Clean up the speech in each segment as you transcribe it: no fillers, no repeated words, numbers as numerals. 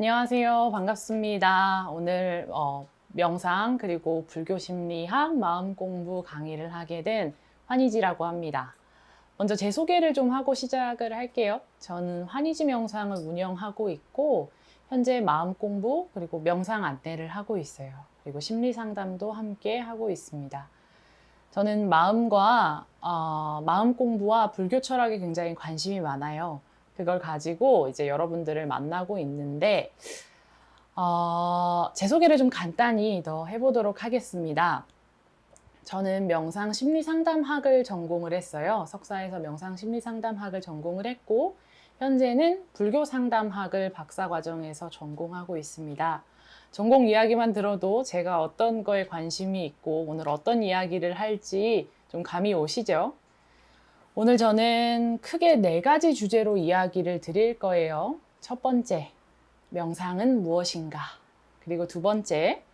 안녕하세요. 반갑습니다. 오늘 명상 그리고 불교 심리학 마음 공부 강의를 하게 된 환희지라고 합니다. 먼저 제 소개를 좀 하고 시작을 할게요. 저는 환희지 명상을 운영하고 있고 현재 마음 공부 그리고 명상 안내를 하고 있어요. 그리고 심리 상담도 함께 하고 있습니다. 저는 마음 공부와 불교 철학에 굉장히 관심이 많아요. 그걸 가지고 이제 여러분들을 만나고 있는데, 제 소개를 좀 간단히 더 해보도록 하겠습니다. 저는 명상 심리 상담학을 전공을 했어요. 석사에서 명상 심리 상담학을 전공을 했고, 현재는 불교 상담학을 박사 과정에서 전공하고 있습니다. 전공 이야기만 들어도 제가 어떤 거에 관심이 있고 오늘 어떤 이야기를 할지 좀 감이 오시죠? 오늘 저는 크게 4가지 주제로 이야기를 드릴 거예요. 첫 번째, 명상은 무엇인가? 그리고 두 번째,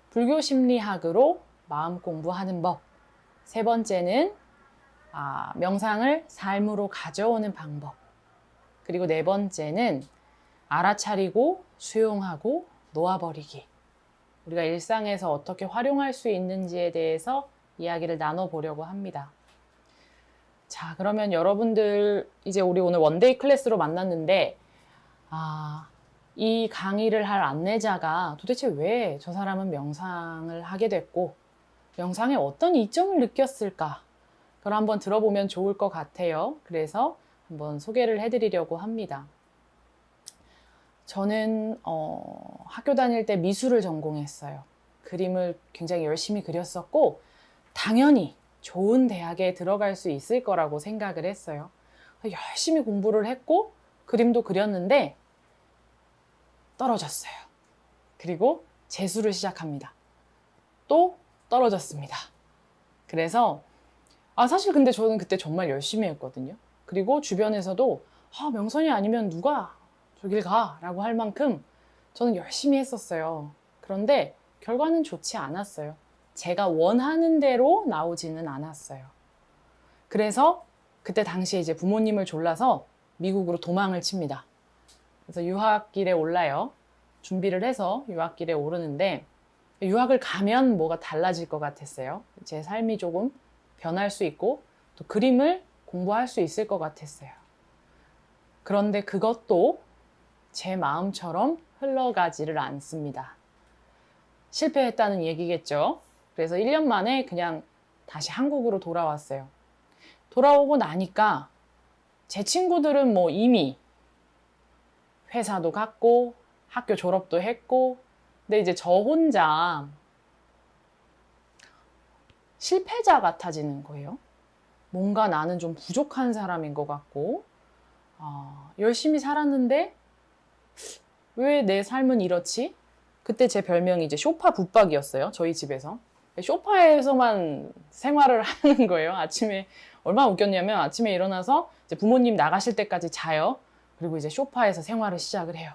불교 심리학으로 마음 공부하는 법. 세 번째는 명상을 삶으로 가져오는 방법. 그리고 네 번째는 알아차리고 수용하고 놓아버리기. 우리가 일상에서 어떻게 활용할 수 있는지에 대해서 이야기를 나눠보려고 합니다. 자, 그러면 여러분들 이제 우리 오늘 원데이 클래스로 만났는데 이 강의를 할 안내자가 도대체 왜 저 사람은 명상을 하게 됐고 명상에 어떤 이점을 느꼈을까? 그걸 한번 들어보면 좋을 것 같아요. 그래서 한번 소개를 해드리려고 합니다. 저는 학교 다닐 때 미술을 전공했어요. 그림을 굉장히 열심히 그렸었고 당연히 좋은 대학에 들어갈 수 있을 거라고 생각을 했어요. 열심히 공부를 했고 그림도 그렸는데 떨어졌어요. 그리고 재수를 시작합니다. 또 떨어졌습니다. 그래서 사실 근데 저는 그때 정말 열심히 했거든요. 그리고 주변에서도 명선이 아니면 누가 저길 가 라고 할 만큼 저는 열심히 했었어요. 그런데 결과는 좋지 않았어요. 제가 원하는 대로 나오지는 않았어요. 그래서 그때 당시에 이제 부모님을 졸라서 미국으로 도망을 칩니다. 그래서 유학길에 올라요. 준비를 해서 유학길에 오르는데 유학을 가면 뭐가 달라질 것 같았어요. 제 삶이 조금 변할 수 있고 또 그림을 공부할 수 있을 것 같았어요. 그런데 그것도 제 마음처럼 흘러가지를 않습니다. 실패했다는 얘기겠죠. 그래서 1년 만에 그냥 다시 한국으로 돌아왔어요. 돌아오고 나니까 제 친구들은 뭐 이미 회사도 갔고 학교 졸업도 했고 근데 이제 저 혼자 실패자 같아지는 거예요. 뭔가 나는 좀 부족한 사람인 것 같고 열심히 살았는데 왜 내 삶은 이렇지? 그때 제 별명이 이제 쇼파 붙박이였어요. 저희 집에서. 쇼파에서만 생활을 하는 거예요. 아침에 얼마나 웃겼냐면 아침에 일어나서 이제 부모님 나가실 때까지 자요. 그리고 이제 쇼파에서 생활을 시작을 해요.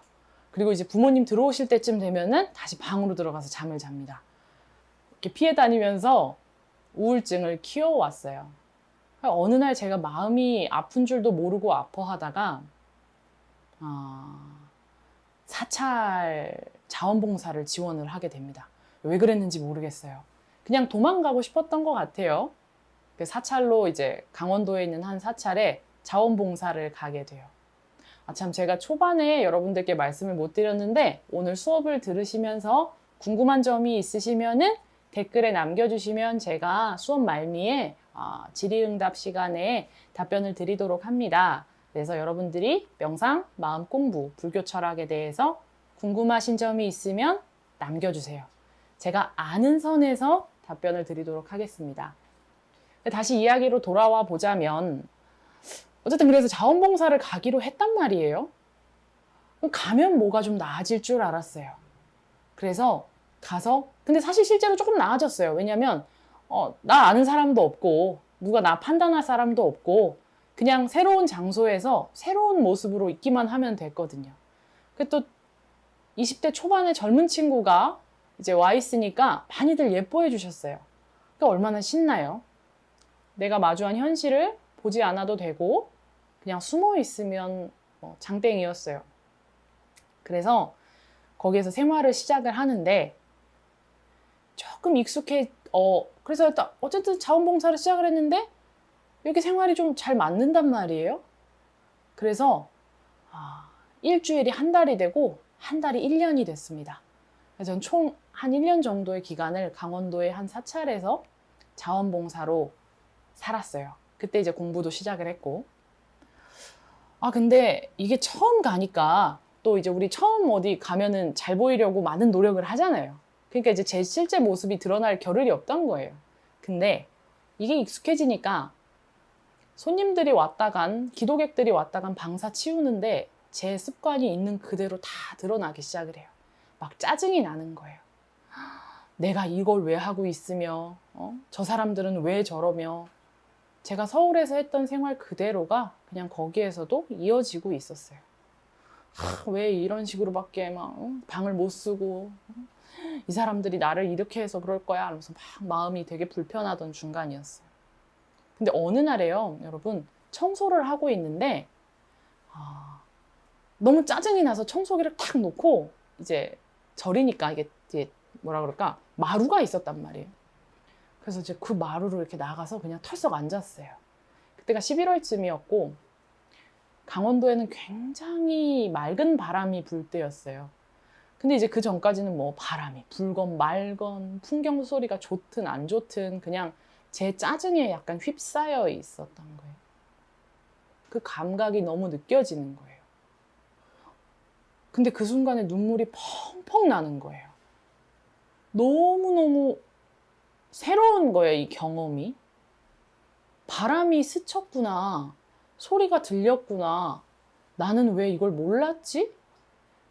그리고 이제 부모님 들어오실 때쯤 되면은 다시 방으로 들어가서 잠을 잡니다. 이렇게 피해 다니면서 우울증을 키워왔어요. 어느 날 제가 마음이 아픈 줄도 모르고 아파하다가 사찰 자원봉사를 지원을 하게 됩니다. 왜 그랬는지 모르겠어요. 그냥 도망가고 싶었던 것 같아요. 그 사찰로 이제 강원도에 있는 한 사찰에 자원봉사를 가게 돼요. 참 제가 초반에 여러분들께 말씀을 못 드렸는데 오늘 수업을 들으시면서 궁금한 점이 있으시면은 댓글에 남겨주시면 제가 수업 말미에 질의응답 시간에 답변을 드리도록 합니다. 그래서 여러분들이 명상, 마음 공부, 불교 철학에 대해서 궁금하신 점이 있으면 남겨주세요. 제가 아는 선에서 답변을 드리도록 하겠습니다. 다시 이야기로 돌아와 보자면 어쨌든 그래서 자원봉사를 가기로 했단 말이에요. 가면 뭐가 좀 나아질 줄 알았어요. 그래서 가서 근데 사실 실제로 조금 나아졌어요. 왜냐면 나 아는 사람도 없고 누가 나 판단할 사람도 없고 그냥 새로운 장소에서 새로운 모습으로 있기만 하면 됐거든요. 또 20대 초반의 젊은 친구가 이제 와 있으니까 많이들 예뻐해 주셨어요. 그러니까 얼마나 신나요. 내가 마주한 현실을 보지 않아도 되고 그냥 숨어 있으면 장땡이었어요. 그래서 거기에서 생활을 시작을 하는데 조금 그래서 일단 어쨌든 자원봉사를 시작을 했는데 여기 생활이 좀 잘 맞는단 말이에요. 그래서 일주일이 한 달이 되고 한 달이 1년이 됐습니다. 그래서 전 총 한 1년 정도의 기간을 강원도의 한 사찰에서 자원봉사로 살았어요. 그때 이제 공부도 시작을 했고. 근데 이게 처음 가니까 또 이제 우리 처음 어디 가면은 잘 보이려고 많은 노력을 하잖아요. 그러니까 이제 제 실제 모습이 드러날 겨를이 없던 거예요. 근데 이게 익숙해지니까 손님들이 왔다 간, 기도객들이 왔다 간 방사 치우는데 제 습관이 있는 그대로 다 드러나기 시작을 해요. 막 짜증이 나는 거예요. 내가 이걸 왜 하고 있으며, 저 사람들은 왜 저러며, 제가 서울에서 했던 생활 그대로가 그냥 거기에서도 이어지고 있었어요. 왜 이런 식으로밖에 방을 못 쓰고, 이 사람들이 나를 이렇게 해서 그럴 거야 하면서 막 마음이 되게 불편하던 중간이었어요. 근데 어느 날에요, 여러분, 청소를 하고 있는데 너무 짜증이 나서 청소기를 탁 놓고 이제 절이니까 이게 뭐라 그럴까, 마루가 있었단 말이에요. 그래서 이제 그 마루로 이렇게 나가서 그냥 털썩 앉았어요. 그때가 11월쯤이었고 강원도에는 굉장히 맑은 바람이 불 때였어요. 근데 이제 그 전까지는 뭐 바람이 불건 말건 풍경 소리가 좋든 안 좋든 그냥 제 짜증에 약간 휩싸여 있었던 거예요. 그 감각이 너무 느껴지는 거예요. 근데 그 순간에 눈물이 펑펑 나는 거예요. 너무너무 새로운 거예요, 이 경험이. 바람이 스쳤구나. 소리가 들렸구나. 나는 왜 이걸 몰랐지?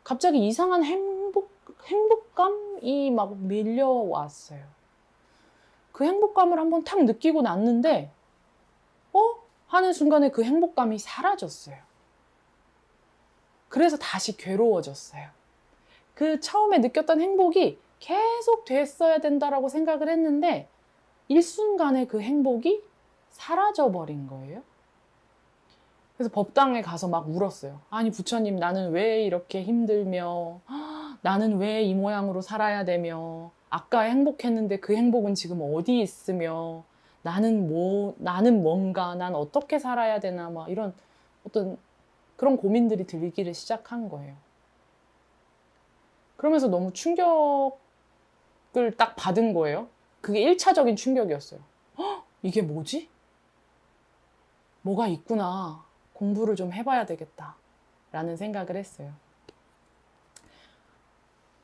갑자기 이상한 행복감이 막 밀려왔어요. 그 행복감을 한번 탁 느끼고 났는데, 하는 순간에 그 행복감이 사라졌어요. 그래서 다시 괴로워졌어요. 그 처음에 느꼈던 행복이 계속 됐어야 된다라고 생각을 했는데 일순간에 그 행복이 사라져버린 거예요. 그래서 법당에 가서 막 울었어요. 아니 부처님, 나는 왜 이렇게 힘들며, 나는 왜 이 모양으로 살아야 되며, 아까 행복했는데 그 행복은 지금 어디 있으며, 나는 뭔가, 난 어떻게 살아야 되나, 막 이런 어떤 그런 고민들이 들기를 시작한 거예요. 그러면서 너무 충격을 딱 받은 거예요. 그게 1차적인 충격이었어요. 이게 뭐지? 뭐가 있구나. 공부를 좀 해봐야 되겠다. 라는 생각을 했어요.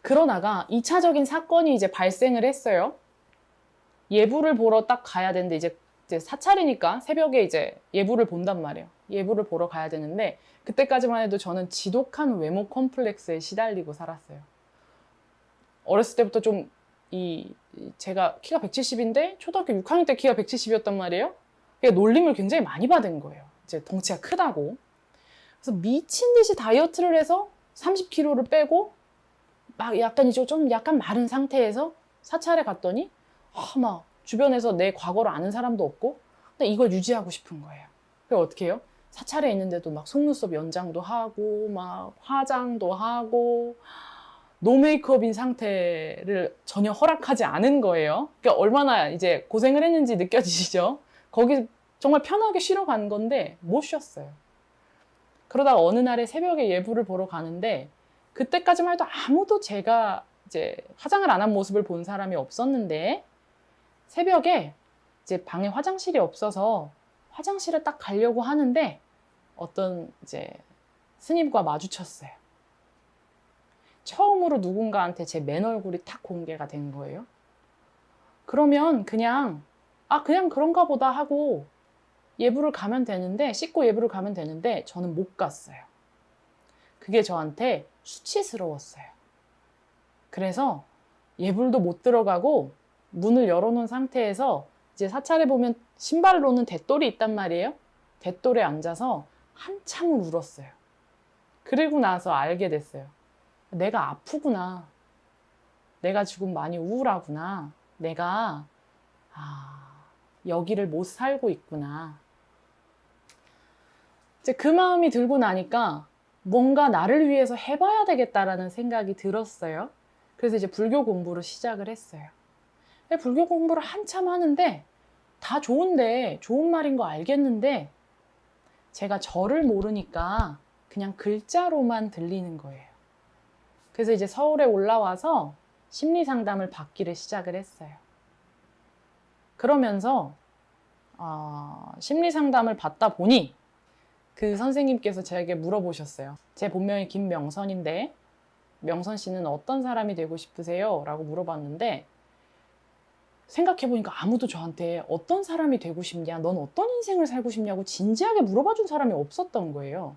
그러다가 2차적인 사건이 이제 발생을 했어요. 예불을 보러 딱 가야 되는데 이제 사찰이니까 새벽에 이제 예불을 본단 말이에요. 예불을 보러 가야 되는데 그때까지만 해도 저는 지독한 외모 컴플렉스에 시달리고 살았어요. 어렸을 때부터 좀 제가 키가 170인데 초등학교 6학년 때 키가 170이었단 말이에요. 그러니까 놀림을 굉장히 많이 받은 거예요. 이제 덩치가 크다고. 그래서 미친 듯이 다이어트를 해서 30kg를 빼고 막 약간 이제 좀 약간 마른 상태에서 사찰에 갔더니 막 주변에서 내 과거를 아는 사람도 없고 근데 이걸 유지하고 싶은 거예요. 그래서 어떻게 해요? 사찰에 있는데도 막 속눈썹 연장도 하고 막 화장도 하고 노 메이크업인 상태를 전혀 허락하지 않은 거예요. 그러니까 얼마나 이제 고생을 했는지 느껴지시죠? 거기 정말 편하게 쉬러 간 건데 못 쉬었어요. 그러다가 어느 날에 새벽에 예불을 보러 가는데 그때까지만 해도 아무도 제가 이제 화장을 안 한 모습을 본 사람이 없었는데 새벽에 이제 방에 화장실이 없어서 화장실을 딱 가려고 하는데 어떤 이제 스님과 마주쳤어요. 처음으로 누군가한테 제 맨 얼굴이 탁 공개가 된 거예요. 그러면 그냥 그런가 보다 하고 예불을 가면 되는데, 씻고 예불을 가면 되는데 저는 못 갔어요. 그게 저한테 수치스러웠어요. 그래서 예불도 못 들어가고 문을 열어놓은 상태에서 이제 사찰에 보면 신발을 놓는 대돌이 있단 말이에요. 대돌에 앉아서 한참을 울었어요. 그리고 나서 알게 됐어요. 내가 아프구나. 내가 지금 많이 우울하구나. 내가 여기를 못 살고 있구나. 이제 그 마음이 들고 나니까 뭔가 나를 위해서 해봐야 되겠다라는 생각이 들었어요. 그래서 이제 불교 공부를 시작을 했어요. 불교 공부를 한참 하는데 다 좋은데, 좋은 말인 거 알겠는데 제가 절을 모르니까 그냥 글자로만 들리는 거예요. 그래서 이제 서울에 올라와서 심리 상담을 받기를 시작을 했어요. 그러면서 심리 상담을 받다 보니 그 선생님께서 저에게 물어보셨어요. 제 본명이 김명선인데 명선 씨는 어떤 사람이 되고 싶으세요? 라고 물어봤는데 생각해보니까 아무도 저한테 어떤 사람이 되고 싶냐, 넌 어떤 인생을 살고 싶냐고 진지하게 물어봐준 사람이 없었던 거예요.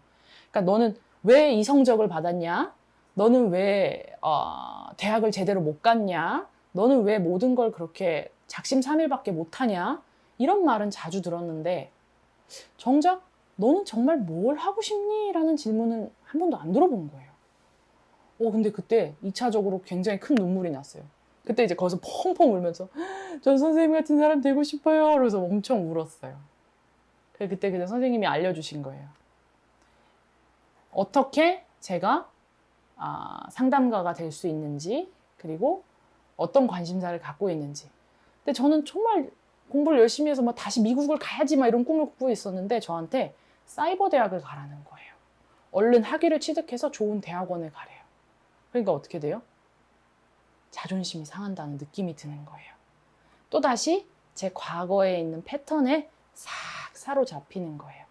그러니까 너는 왜 이 성적을 받았냐? 너는 왜 대학을 제대로 못 갔냐? 너는 왜 모든 걸 그렇게 작심삼일밖에 못하냐? 이런 말은 자주 들었는데 정작 너는 정말 뭘 하고 싶니? 라는 질문은 한 번도 안 들어본 거예요. 근데 그때 2차적으로 굉장히 큰 눈물이 났어요. 그때 이제 거기서 펑펑 울면서 전 선생님 같은 사람 되고 싶어요. 그래서 엄청 울었어요. 그때 그냥 선생님이 알려주신 거예요. 어떻게 제가 상담가가 될 수 있는지, 그리고 어떤 관심사를 갖고 있는지. 근데 저는 정말 공부를 열심히 해서 막 다시 미국을 가야지 막 이런 꿈을 꾸고 있었는데 저한테 사이버 대학을 가라는 거예요. 얼른 학위를 취득해서 좋은 대학원에 가래요. 그러니까 어떻게 돼요? 자존심이 상한다는 느낌이 드는 거예요. 또다시 제 과거에 있는 패턴에 싹 사로잡히는 거예요.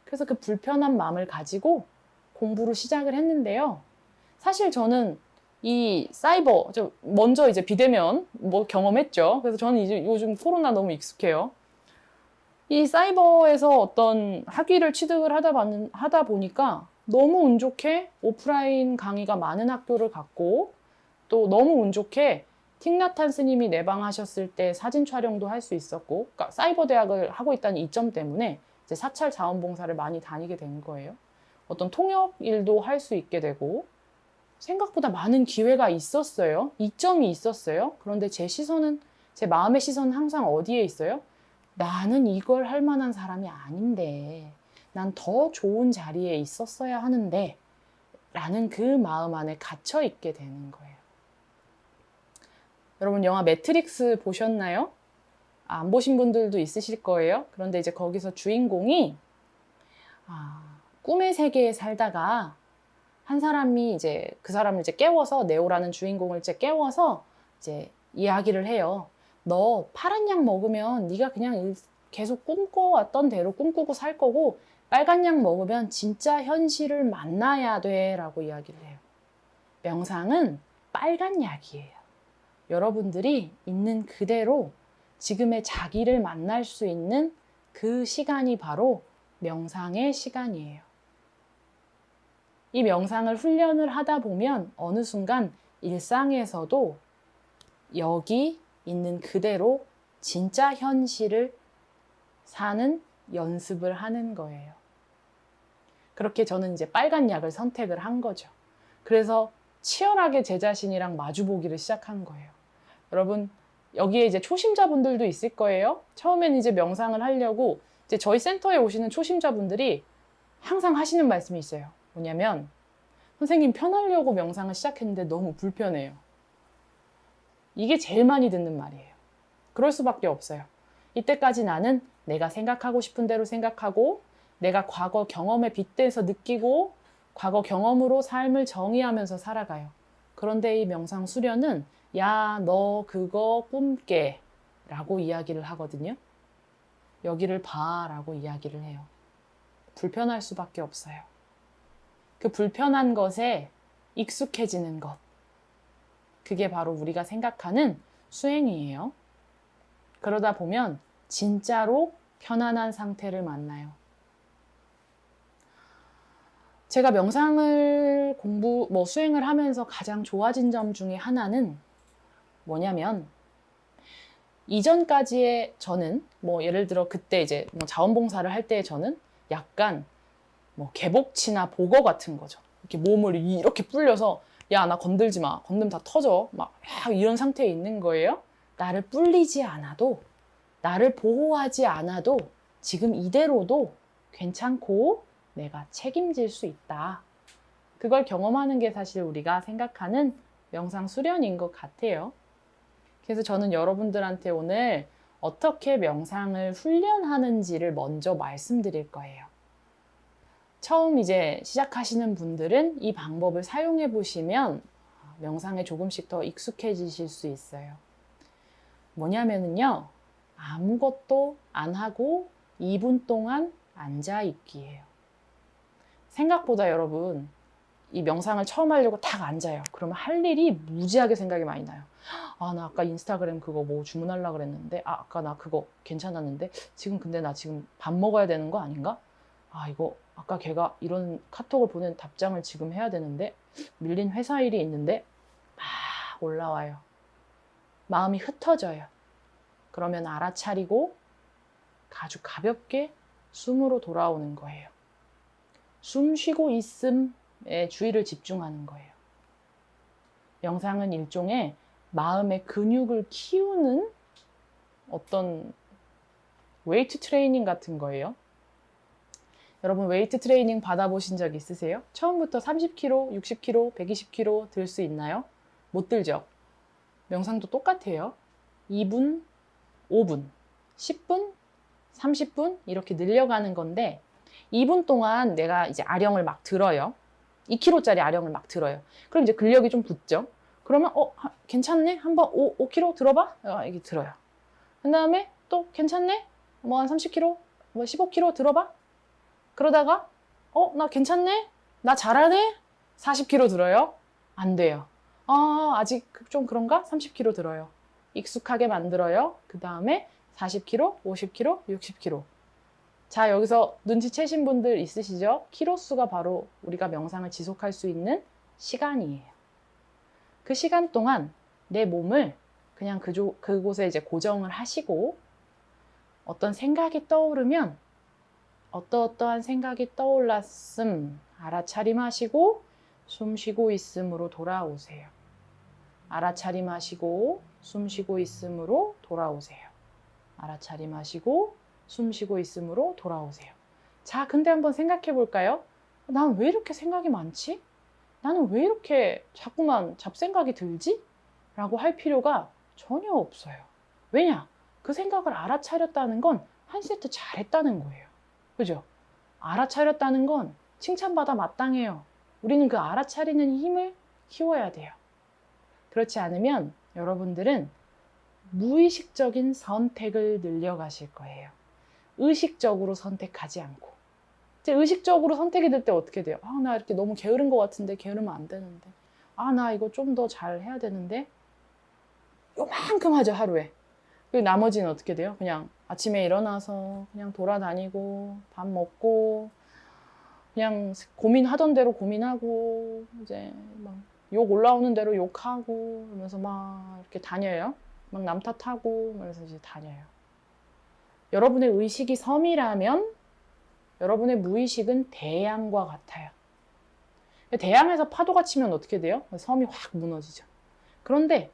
그래서 그 불편한 마음을 가지고 공부를 시작을 했는데요. 사실 저는 이 사이버, 먼저 이제 비대면 경험했죠. 그래서 저는 이제 요즘 코로나 너무 익숙해요. 이 사이버에서 어떤 학위를 취득을 하다 보니까 너무 운 좋게 오프라인 강의가 많은 학교를 갔고, 또 너무 운 좋게 틱나탄 스님이 내방하셨을 때 사진 촬영도 할 수 있었고, 그러니까 사이버 대학을 하고 있다는 이점 때문에 이제 사찰 자원봉사를 많이 다니게 된 거예요. 어떤 통역 일도 할 수 있게 되고 생각보다 많은 기회가 있었어요. 이점이 있었어요. 그런데 제 마음의 시선은 항상 어디에 있어요? 나는 이걸 할 만한 사람이 아닌데, 난 더 좋은 자리에 있었어야 하는데 라는 그 마음 안에 갇혀 있게 되는 거예요. 여러분 영화 매트릭스 보셨나요? 안 보신 분들도 있으실 거예요. 그런데 이제 거기서 주인공이 꿈의 세계에 살다가 한 사람이 이제 그 사람을 이제 깨워서, 네오라는 주인공을 이제 깨워서 이제 이야기를 해요. 너 파란 약 먹으면 네가 그냥 계속 꿈꿔왔던 대로 꿈꾸고 살 거고, 빨간 약 먹으면 진짜 현실을 만나야 돼 라고 이야기를 해요. 명상은 빨간 약이에요. 여러분들이 있는 그대로 지금의 자기를 만날 수 있는 그 시간이 바로 명상의 시간이에요. 이 명상을 훈련을 하다 보면 어느 순간 일상에서도 여기 있는 그대로 진짜 현실을 사는 연습을 하는 거예요. 그렇게 저는 이제 빨간 약을 선택을 한 거죠. 그래서 치열하게 제 자신이랑 마주보기를 시작한 거예요. 여러분, 여기에 이제 초심자분들도 있을 거예요. 처음엔 이제 명상을 하려고 이제 저희 센터에 오시는 초심자분들이 항상 하시는 말씀이 있어요. 뭐냐면, 선생님 편하려고 명상을 시작했는데 너무 불편해요. 이게 제일 많이 듣는 말이에요. 그럴 수밖에 없어요. 이때까지 나는 내가 생각하고 싶은 대로 생각하고, 내가 과거 경험에 빗대서 느끼고, 과거 경험으로 삶을 정의하면서 살아가요. 그런데 이 명상 수련은 야, 너 그거 꿈깨 라고 이야기를 하거든요. 여기를 봐 라고 이야기를 해요. 불편할 수밖에 없어요. 그 불편한 것에 익숙해지는 것, 그게 바로 우리가 생각하는 수행이에요. 그러다 보면 진짜로 편안한 상태를 만나요. 제가 명상을 수행을 하면서 가장 좋아진 점 중에 하나는 뭐냐면, 이전까지의 저는 예를 들어 그때 이제 자원봉사를 할 때 저는 약간 개복치나 복어 같은 거죠. 이렇게 몸을 이렇게 불려서 야, 나 건들지 마. 건들면 다 터져. 이런 상태에 있는 거예요. 나를 불리지 않아도, 나를 보호하지 않아도 지금 이대로도 괜찮고 내가 책임질 수 있다. 그걸 경험하는 게 사실 우리가 생각하는 명상 수련인 것 같아요. 그래서 저는 여러분들한테 오늘 어떻게 명상을 훈련하는지를 먼저 말씀드릴 거예요. 처음 이제 시작하시는 분들은 이 방법을 사용해 보시면 명상에 조금씩 더 익숙해지실 수 있어요. 뭐냐면요, 아무것도 안 하고 2분 동안 앉아 있기예요. 생각보다 여러분, 이 명상을 처음 하려고 딱 앉아요. 그러면 할 일이 무지하게 생각이 많이 나요. 아, 나 아까 인스타그램 그거 뭐 주문하려고 그랬는데, 아, 아까 나 그거 괜찮았는데, 지금 근데 나 지금 밥 먹어야 되는 거 아닌가? 아, 이거 아까 걔가 이런 카톡을 보낸 답장을 지금 해야 되는데, 밀린 회사 일이 있는데, 막 올라와요. 마음이 흩어져요. 그러면 알아차리고 아주 가볍게 숨으로 돌아오는 거예요. 숨 쉬고 있음에 주의를 집중하는 거예요. 명상은 일종의 마음의 근육을 키우는 어떤 웨이트 트레이닝 같은 거예요. 여러분 웨이트 트레이닝 받아보신 적 있으세요? 처음부터 30kg, 60kg, 120kg 들 수 있나요? 못 들죠? 명상도 똑같아요. 2분, 5분, 10분, 30분 이렇게 늘려가는 건데 2분 동안 내가 이제 아령을 막 들어요. 2kg짜리 아령을 막 들어요. 그럼 이제 근력이 좀 붙죠. 그러면 괜찮네? 한번 5kg 들어봐? 이게 들어요. 그 다음에 또 괜찮네? 뭐 한 30kg, 뭐 15kg 들어봐? 그러다가 나 괜찮네? 나 잘하네? 40kg 들어요? 안 돼요. 아직 좀 그런가? 30kg 들어요. 익숙하게 만들어요. 그 다음에 40kg, 50kg, 60kg. 자, 여기서 눈치채신 분들 있으시죠? 키로수가 바로 우리가 명상을 지속할 수 있는 시간이에요. 그 시간 동안 내 몸을 그냥 그곳에 이제 고정을 하시고 어떤 생각이 떠오르면 어떠한 생각이 떠올랐음 알아차림하시고 숨 쉬고 있음으로 돌아오세요. 알아차림하시고 숨 쉬고 있음으로 돌아오세요. 알아차림하시고 숨 쉬고 있음으로 돌아오세요. 자, 근데 한번 생각해 볼까요? 난 왜 이렇게 생각이 많지? 나는 왜 이렇게 자꾸만 잡생각이 들지? 라고 할 필요가 전혀 없어요. 왜냐? 그 생각을 알아차렸다는 건 한 세트 잘했다는 거예요. 그죠? 알아차렸다는 건 칭찬받아 마땅해요. 우리는 그 알아차리는 힘을 키워야 돼요. 그렇지 않으면 여러분들은 무의식적인 선택을 늘려가실 거예요. 의식적으로 선택하지 않고. 이제 의식적으로 선택이 될 때 어떻게 돼요? 나 이렇게 너무 게으른 것 같은데 게으르면 안 되는데. 나 이거 좀 더 잘 해야 되는데. 요만큼 하죠, 하루에. 그리고 나머지는 어떻게 돼요? 그냥 아침에 일어나서 그냥 돌아다니고 밥 먹고 그냥 고민하던 대로 고민하고 이제 막 욕 올라오는 대로 욕하고 그러면서 막 이렇게 다녀요. 막 남 탓하고 그래서 이제 다녀요. 여러분의 의식이 섬이라면 여러분의 무의식은 대양과 같아요. 대양에서 파도가 치면 어떻게 돼요? 섬이 확 무너지죠. 그런데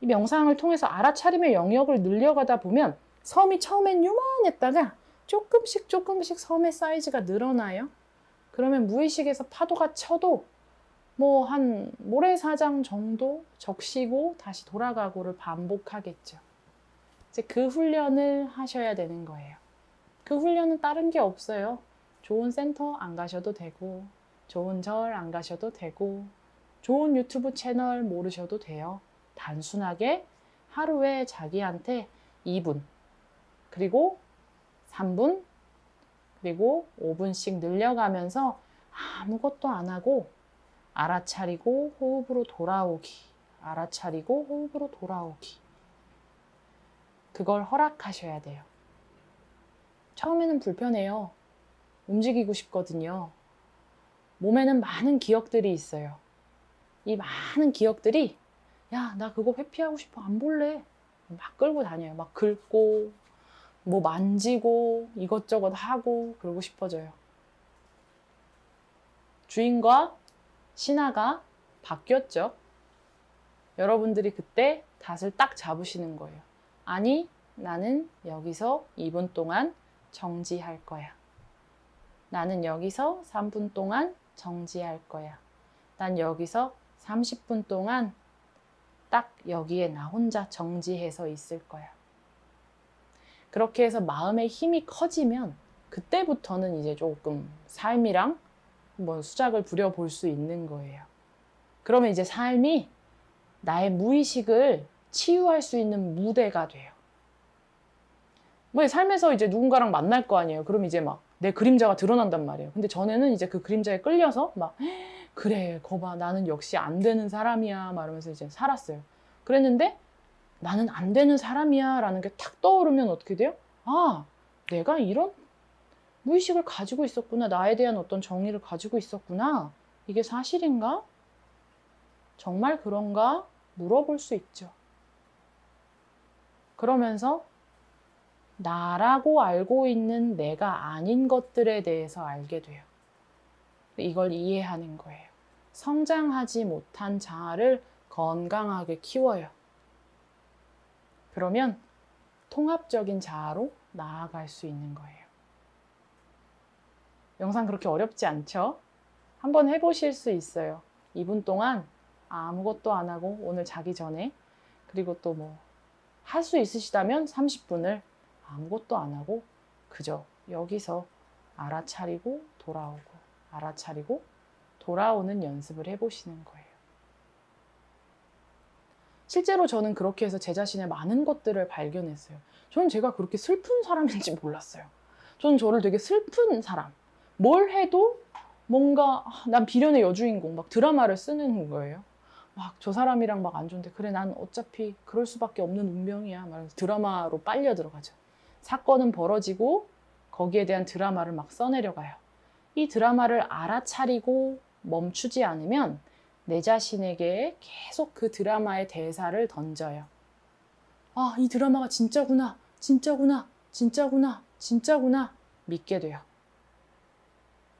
이 명상을 통해서 알아차림의 영역을 늘려가다 보면 섬이 처음엔 요만했다가 조금씩 섬의 사이즈가 늘어나요. 그러면 무의식에서 파도가 쳐도 뭐 한 모래사장 정도 적시고 다시 돌아가고를 반복하겠죠. 이제 그 훈련을 하셔야 되는 거예요. 그 훈련은 다른 게 없어요. 좋은 센터 안 가셔도 되고, 좋은 절 안 가셔도 되고, 좋은 유튜브 채널 모르셔도 돼요. 단순하게 하루에 자기한테 2분, 그리고 3분, 그리고 5분씩 늘려가면서 아무것도 안 하고 알아차리고 호흡으로 돌아오기, 알아차리고 호흡으로 돌아오기. 그걸 허락하셔야 돼요. 처음에는 불편해요. 움직이고 싶거든요. 몸에는 많은 기억들이 있어요. 이 많은 기억들이 야, 나 그거 회피하고 싶어. 안 볼래. 막 끌고 다녀요. 막 긁고 뭐 만지고 이것저것 하고 그러고 싶어져요. 주인과 신하가 바뀌었죠. 여러분들이 그때 닷을 딱 잡으시는 거예요. 아니, 나는 여기서 2분 동안 정지할 거야. 나는 여기서 3분 동안 정지할 거야. 난 여기서 30분 동안 딱 여기에 나 혼자 정지해서 있을 거야. 그렇게 해서 마음의 힘이 커지면 그때부터는 이제 조금 삶이랑 뭐 수작을 부려볼 수 있는 거예요. 그러면 이제 삶이 나의 무의식을 치유할 수 있는 무대가 돼요. 뭐 삶에서 이제 누군가랑 만날 거 아니에요. 그럼 이제 막 내 그림자가 드러난단 말이에요. 근데 전에는 이제 그 그림자에 끌려서 막 그래, 거봐, 나는 역시 안 되는 사람이야 말하면서 이제 살았어요. 그랬는데 나는 안 되는 사람이야 라는 게 탁 떠오르면 어떻게 돼요? 아, 내가 이런 무의식을 가지고 있었구나. 나에 대한 어떤 정의를 가지고 있었구나. 이게 사실인가? 정말 그런가? 물어볼 수 있죠. 그러면서 나라고 알고 있는 내가 아닌 것들에 대해서 알게 돼요. 이걸 이해하는 거예요. 성장하지 못한 자아를 건강하게 키워요. 그러면 통합적인 자아로 나아갈 수 있는 거예요. 영상 그렇게 어렵지 않죠? 한번 해보실 수 있어요. 2분 동안 아무것도 안 하고 오늘 자기 전에, 그리고 또 뭐 할 수 있으시다면 30분을 아무것도 안 하고 그저 여기서 알아차리고 돌아오고 알아차리고 돌아오는 연습을 해보시는 거예요. 실제로 저는 그렇게 해서 제 자신의 많은 것들을 발견했어요. 저는 제가 그렇게 슬픈 사람인지 몰랐어요. 저는 저를 되게 슬픈 사람, 뭘 해도 뭔가 난 비련의 여주인공, 막 드라마를 쓰는 거예요. 막 저 사람이랑 막 안 좋은데 그래, 난 어차피 그럴 수밖에 없는 운명이야 말하면서 드라마로 빨려 들어가죠. 사건은 벌어지고 거기에 대한 드라마를 막 써내려가요. 이 드라마를 알아차리고 멈추지 않으면 내 자신에게 계속 그 드라마의 대사를 던져요. 아, 이 드라마가 진짜구나, 진짜구나, 진짜구나, 진짜구나 믿게 돼요.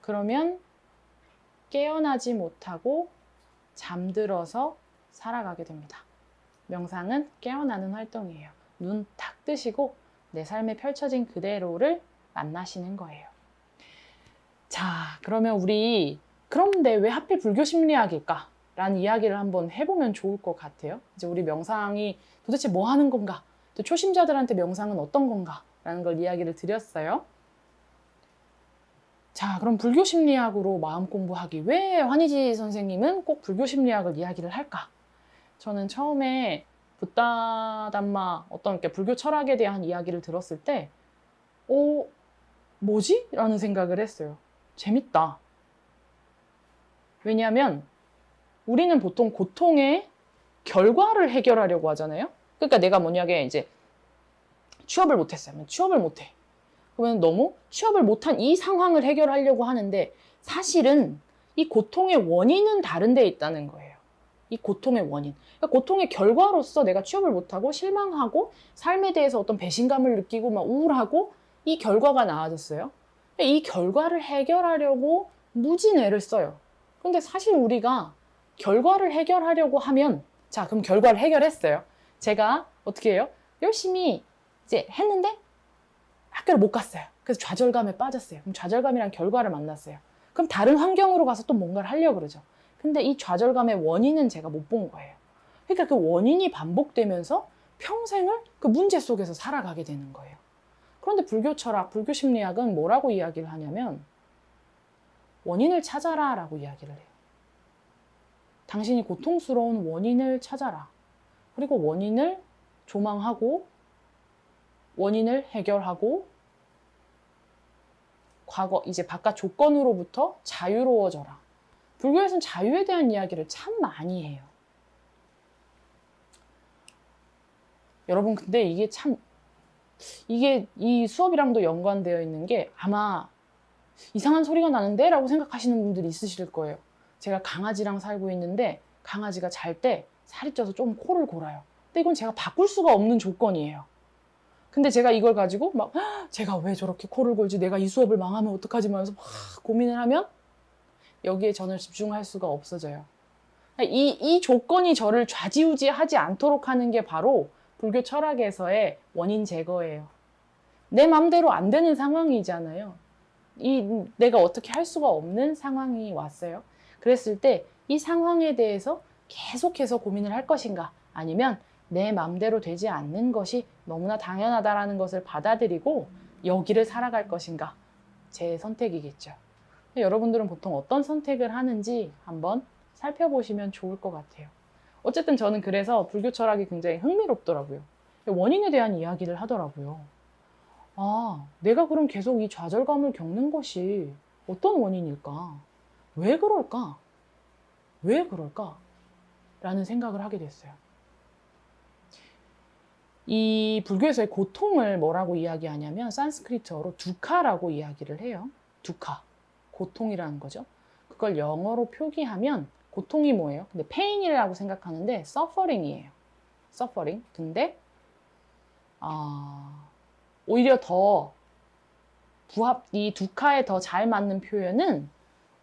그러면 깨어나지 못하고 잠들어서 살아가게 됩니다. 명상은 깨어나는 활동이에요. 눈 탁 뜨시고 내 삶에 펼쳐진 그대로를 만나시는 거예요. 자, 그러면 우리 그런데 왜 하필 불교 심리학일까? 라는 이야기를 한번 해보면 좋을 것 같아요. 이제 우리 명상이 도대체 뭐 하는 건가? 또 초심자들한테 명상은 어떤 건가? 라는 걸 이야기를 드렸어요. 자, 그럼 불교 심리학으로 마음 공부하기. 왜 환희지 선생님은 꼭 불교 심리학을 이야기를 할까? 저는 처음에 붓다 담마 어떤 이렇게 불교 철학에 대한 이야기를 들었을 때 뭐지? 라는 생각을 했어요. 재밌다. 왜냐하면 우리는 보통 고통의 결과를 해결하려고 하잖아요. 그러니까 내가 만약에 이제 취업을 못했어요. 취업을 못해. 그러면 너무 취업을 못한 이 상황을 해결하려고 하는데 사실은 이 고통의 원인은 다른 데 있다는 거예요. 이 고통의 원인. 그러니까 고통의 결과로서 내가 취업을 못하고 실망하고 삶에 대해서 어떤 배신감을 느끼고 막 우울하고 이 결과가 나아졌어요. 이 결과를 해결하려고 무진 애를 써요. 그런데 사실 우리가 결과를 해결하려고 하면 자, 그럼 결과를 해결했어요. 제가 어떻게 해요? 열심히 이제 했는데 학교를 못 갔어요. 그래서 좌절감에 빠졌어요. 그럼 좌절감이란 결과를 만났어요. 그럼 다른 환경으로 가서 또 뭔가를 하려고 그러죠. 근데 이 좌절감의 원인은 제가 못 본 거예요. 그러니까 그 원인이 반복되면서 평생을 그 문제 속에서 살아가게 되는 거예요. 그런데 불교 철학, 불교 심리학은 뭐라고 이야기를 하냐면 원인을 찾아라 라고 이야기를 해요. 당신이 고통스러운 원인을 찾아라. 그리고 원인을 조망하고 원인을 해결하고 과거, 이제 바깥 조건으로부터 자유로워져라. 불교에서는 자유에 대한 이야기를 참 많이 해요. 여러분, 근데 이게 이 수업이랑도 연관되어 있는 게 아마 이상한 소리가 나는데? 라고 생각하시는 분들이 있으실 거예요. 제가 강아지랑 살고 있는데 강아지가 잘 때 살이 쪄서 좀 코를 골아요. 근데 이건 제가 바꿀 수가 없는 조건이에요. 근데 제가 이걸 가지고 막 제가 왜 저렇게 코를 골지, 내가 이 수업을 망하면 어떡하지 하면서 막 고민을 하면 여기에 저는 집중할 수가 없어져요. 이 조건이 저를 좌지우지하지 않도록 하는 게 바로 불교 철학에서의 원인 제거예요. 내 맘대로 안 되는 상황이잖아요. 내가 어떻게 할 수가 없는 상황이 왔어요. 그랬을 때 이 상황에 대해서 계속해서 고민을 할 것인가, 아니면 내 맘대로 되지 않는 것이 너무나 당연하다라는 것을 받아들이고 여기를 살아갈 것인가, 제 선택이겠죠. 여러분들은 보통 어떤 선택을 하는지 한번 살펴보시면 좋을 것 같아요. 어쨌든 저는 그래서 불교 철학이 굉장히 흥미롭더라고요. 원인에 대한 이야기를 하더라고요. 아, 내가 그럼 계속 이 좌절감을 겪는 것이 어떤 원인일까? 왜 그럴까? 왜 그럴까? 라는 생각을 하게 됐어요. 이 불교에서의 고통을 뭐라고 이야기하냐면 산스크리트어로 두카라고 이야기를 해요. 두카. 고통이라는 거죠. 그걸 영어로 표기하면 고통이 뭐예요? 근데 pain이라고 생각하는데 suffering이에요. suffering. 근데 오히려 더 이 두카에 더 잘 맞는 표현은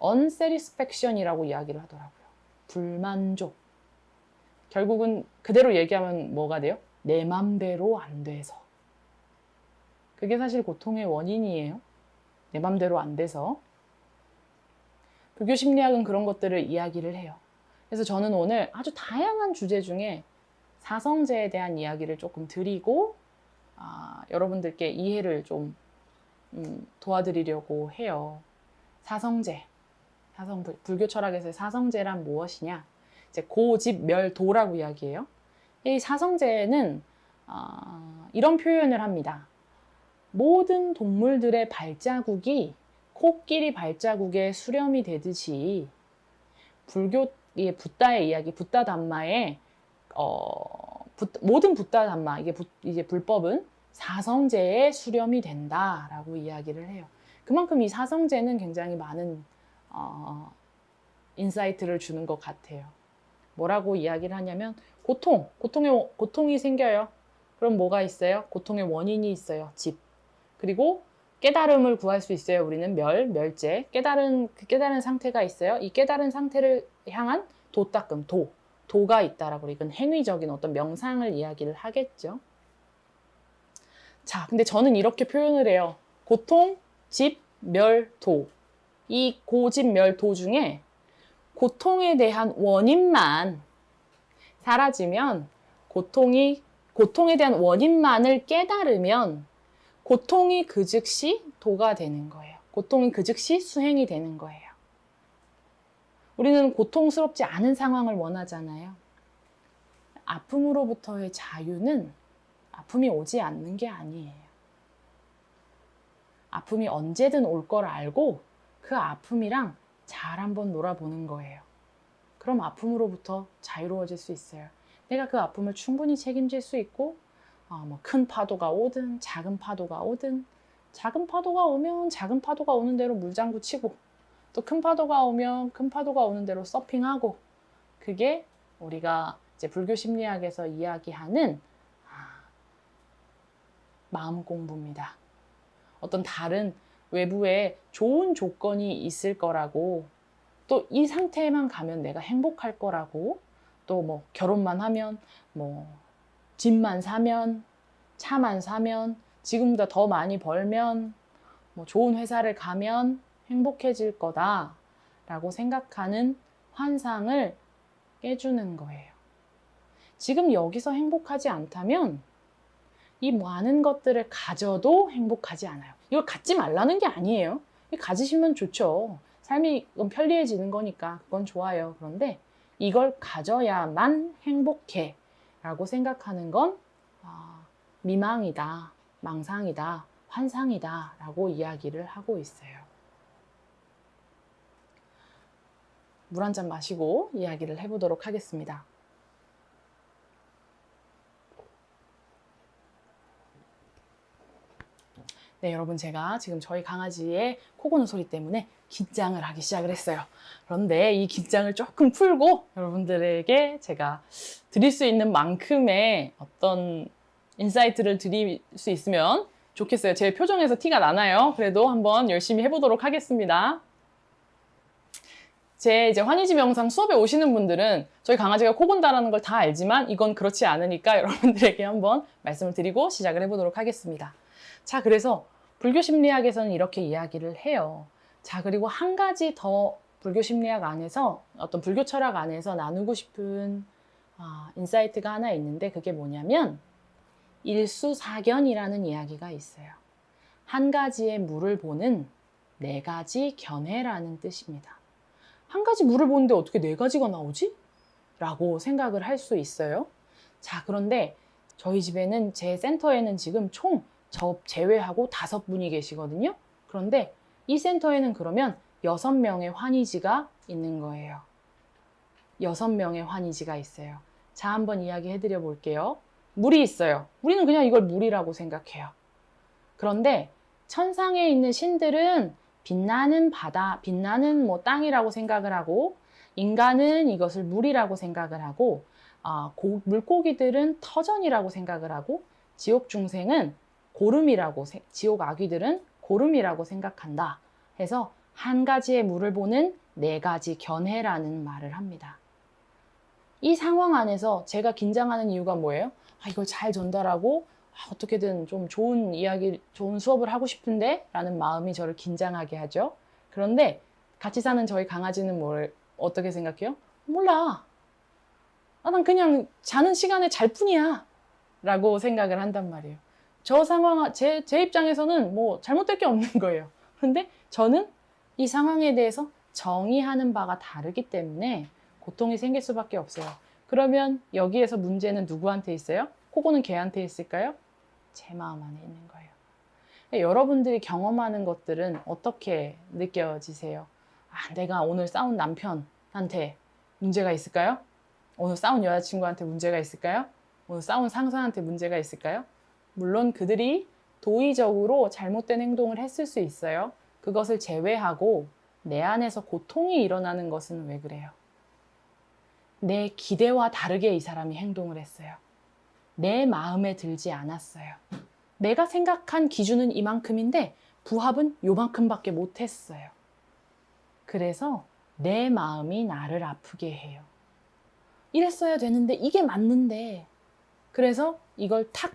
unsatisfaction이라고 이야기를 하더라고요. 불만족. 결국은 그대로 얘기하면 뭐가 돼요? 내 맘대로 안 돼서. 그게 사실 고통의 원인이에요. 내 맘대로 안 돼서. 불교 심리학은 그런 것들을 이야기를 해요. 그래서 저는 오늘 아주 다양한 주제 중에 사성제에 대한 이야기를 조금 드리고 여러분들께 이해를 좀 도와드리려고 해요. 사성제. 불교 철학에서의 사성제란 무엇이냐? 이제 고집멸도라고 이야기해요. 이 사성제는 이런 표현을 합니다. 모든 동물들의 발자국이 코끼리 발자국에 수렴이 되듯이 불교의 붓다의 이야기, 붓다 담마의 모든 붓다 담마, 이제 불법은 사성제에 수렴이 된다라고 이야기를 해요. 그만큼 이 사성제는 굉장히 많은 인사이트를 주는 것 같아요. 뭐라고 이야기를 하냐면 고통이 생겨요. 그럼 뭐가 있어요? 고통의 원인이 있어요. 집. 그리고 깨달음을 구할 수 있어요. 우리는 멸제. 깨달은 상태가 있어요. 이 깨달은 상태를 향한 도닦음, 도가 있다라고. 이건 행위적인 어떤 명상을 이야기를 하겠죠. 자, 근데 저는 이렇게 표현을 해요. 고통, 집, 멸, 도. 이 고집, 멸, 도 중에 고통에 대한 원인만 사라지면, 고통에 대한 원인만을 깨달으면 고통이 그 즉시 도가 되는 거예요. 고통이 그 즉시 수행이 되는 거예요. 우리는 고통스럽지 않은 상황을 원하잖아요. 아픔으로부터의 자유는 아픔이 오지 않는 게 아니에요. 아픔이 언제든 올 걸 알고 그 아픔이랑 잘 한번 놀아보는 거예요. 그럼 아픔으로부터 자유로워질 수 있어요. 내가 그 아픔을 충분히 책임질 수 있고, 큰 파도가 오든 작은 파도가 오든, 작은 파도가 오면 작은 파도가 오는 대로 물장구 치고, 또 큰 파도가 오면 큰 파도가 오는 대로 서핑하고, 그게 우리가 이제 불교 심리학에서 이야기하는 마음 공부입니다. 어떤 다른 외부에 좋은 조건이 있을 거라고, 또 이 상태에만 가면 내가 행복할 거라고, 또 뭐 결혼만 하면, 뭐 집만 사면, 차만 사면, 지금보다 더 많이 벌면, 뭐 좋은 회사를 가면 행복해질 거다라고 생각하는 환상을 깨주는 거예요. 지금 여기서 행복하지 않다면 이 많은 것들을 가져도 행복하지 않아요. 이걸 갖지 말라는 게 아니에요. 가지시면 좋죠. 삶이 편리해지는 거니까 그건 좋아요. 그런데 이걸 가져야만 행복해 라고 생각하는 건 미망이다, 망상이다, 환상이다 라고 이야기를 하고 있어요. 물 한 잔 마시고 이야기를 해보도록 하겠습니다. 네, 여러분, 제가 지금 저희 강아지의 코 고는 소리 때문에 긴장을 하기 시작을 했어요. 그런데 이 긴장을 조금 풀고 여러분들에게 제가 드릴 수 있는 만큼의 어떤 인사이트를 드릴 수 있으면 좋겠어요. 제 표정에서 티가 나나요? 그래도 한번 열심히 해보도록 하겠습니다. 제 이제 환희지 명상 수업에 오시는 분들은 저희 강아지가 코 곤다라는 걸 다 알지만 이건 그렇지 않으니까 여러분들에게 한번 말씀을 드리고 시작을 해보도록 하겠습니다. 자, 그래서 불교 심리학에서는 이렇게 이야기를 해요. 자, 그리고 한 가지 더 불교 심리학 안에서 어떤 불교 철학 안에서 나누고 싶은 인사이트가 하나 있는데 그게 뭐냐면 일수사견이라는 이야기가 있어요. 한 가지의 물을 보는 네 가지 견해라는 뜻입니다. 한 가지 물을 보는데 어떻게 네 가지가 나오지? 라고 생각을 할 수 있어요. 자, 그런데 저희 집에는 제 센터에는 지금 총 저 제외하고 5분이 계시거든요. 그런데 이 센터에는 그러면 6명의 환희지가 있는 거예요. 6명의 환희지가 있어요. 자, 한번 이야기해 드려 볼게요. 물이 있어요. 우리는 그냥 이걸 물이라고 생각해요. 그런데 천상에 있는 신들은 빛나는 바다, 빛나는 땅이라고 생각을 하고 인간은 이것을 물이라고 생각을 하고 물고기들은 터전이라고 생각을 하고 지옥 중생은 고름이라고, 지옥 아귀들은 고름이라고 생각한다 해서 한 가지의 물을 보는 네 가지 견해라는 말을 합니다. 이 상황 안에서 제가 긴장하는 이유가 뭐예요? 이걸 잘 전달하고 어떻게든 좀 좋은 이야기, 좋은 수업을 하고 싶은데 라는 마음이 저를 긴장하게 하죠. 그런데 같이 사는 저희 강아지는 어떻게 생각해요? 몰라. 난 그냥 자는 시간에 잘 뿐이야 라고 생각을 한단 말이에요. 저 상황, 제 입장에서는 뭐 잘못될 게 없는 거예요. 그런데 저는 이 상황에 대해서 정의하는 바가 다르기 때문에 고통이 생길 수밖에 없어요. 그러면 여기에서 문제는 누구한테 있어요? 코고는 걔한테 있을까요? 제 마음 안에 있는 거예요. 여러분들이 경험하는 것들은 어떻게 느껴지세요? 내가 오늘 싸운 남편한테 문제가 있을까요? 오늘 싸운 여자친구한테 문제가 있을까요? 오늘 싸운 상사한테 문제가 있을까요? 물론 그들이 도의적으로 잘못된 행동을 했을 수 있어요. 그것을 제외하고 내 안에서 고통이 일어나는 것은 왜 그래요? 내 기대와 다르게 이 사람이 행동을 했어요. 내 마음에 들지 않았어요. 내가 생각한 기준은 이만큼인데 부합은 요만큼밖에 못했어요. 그래서 내 마음이 나를 아프게 해요. 이랬어야 되는데 이게 맞는데 그래서 이걸 탁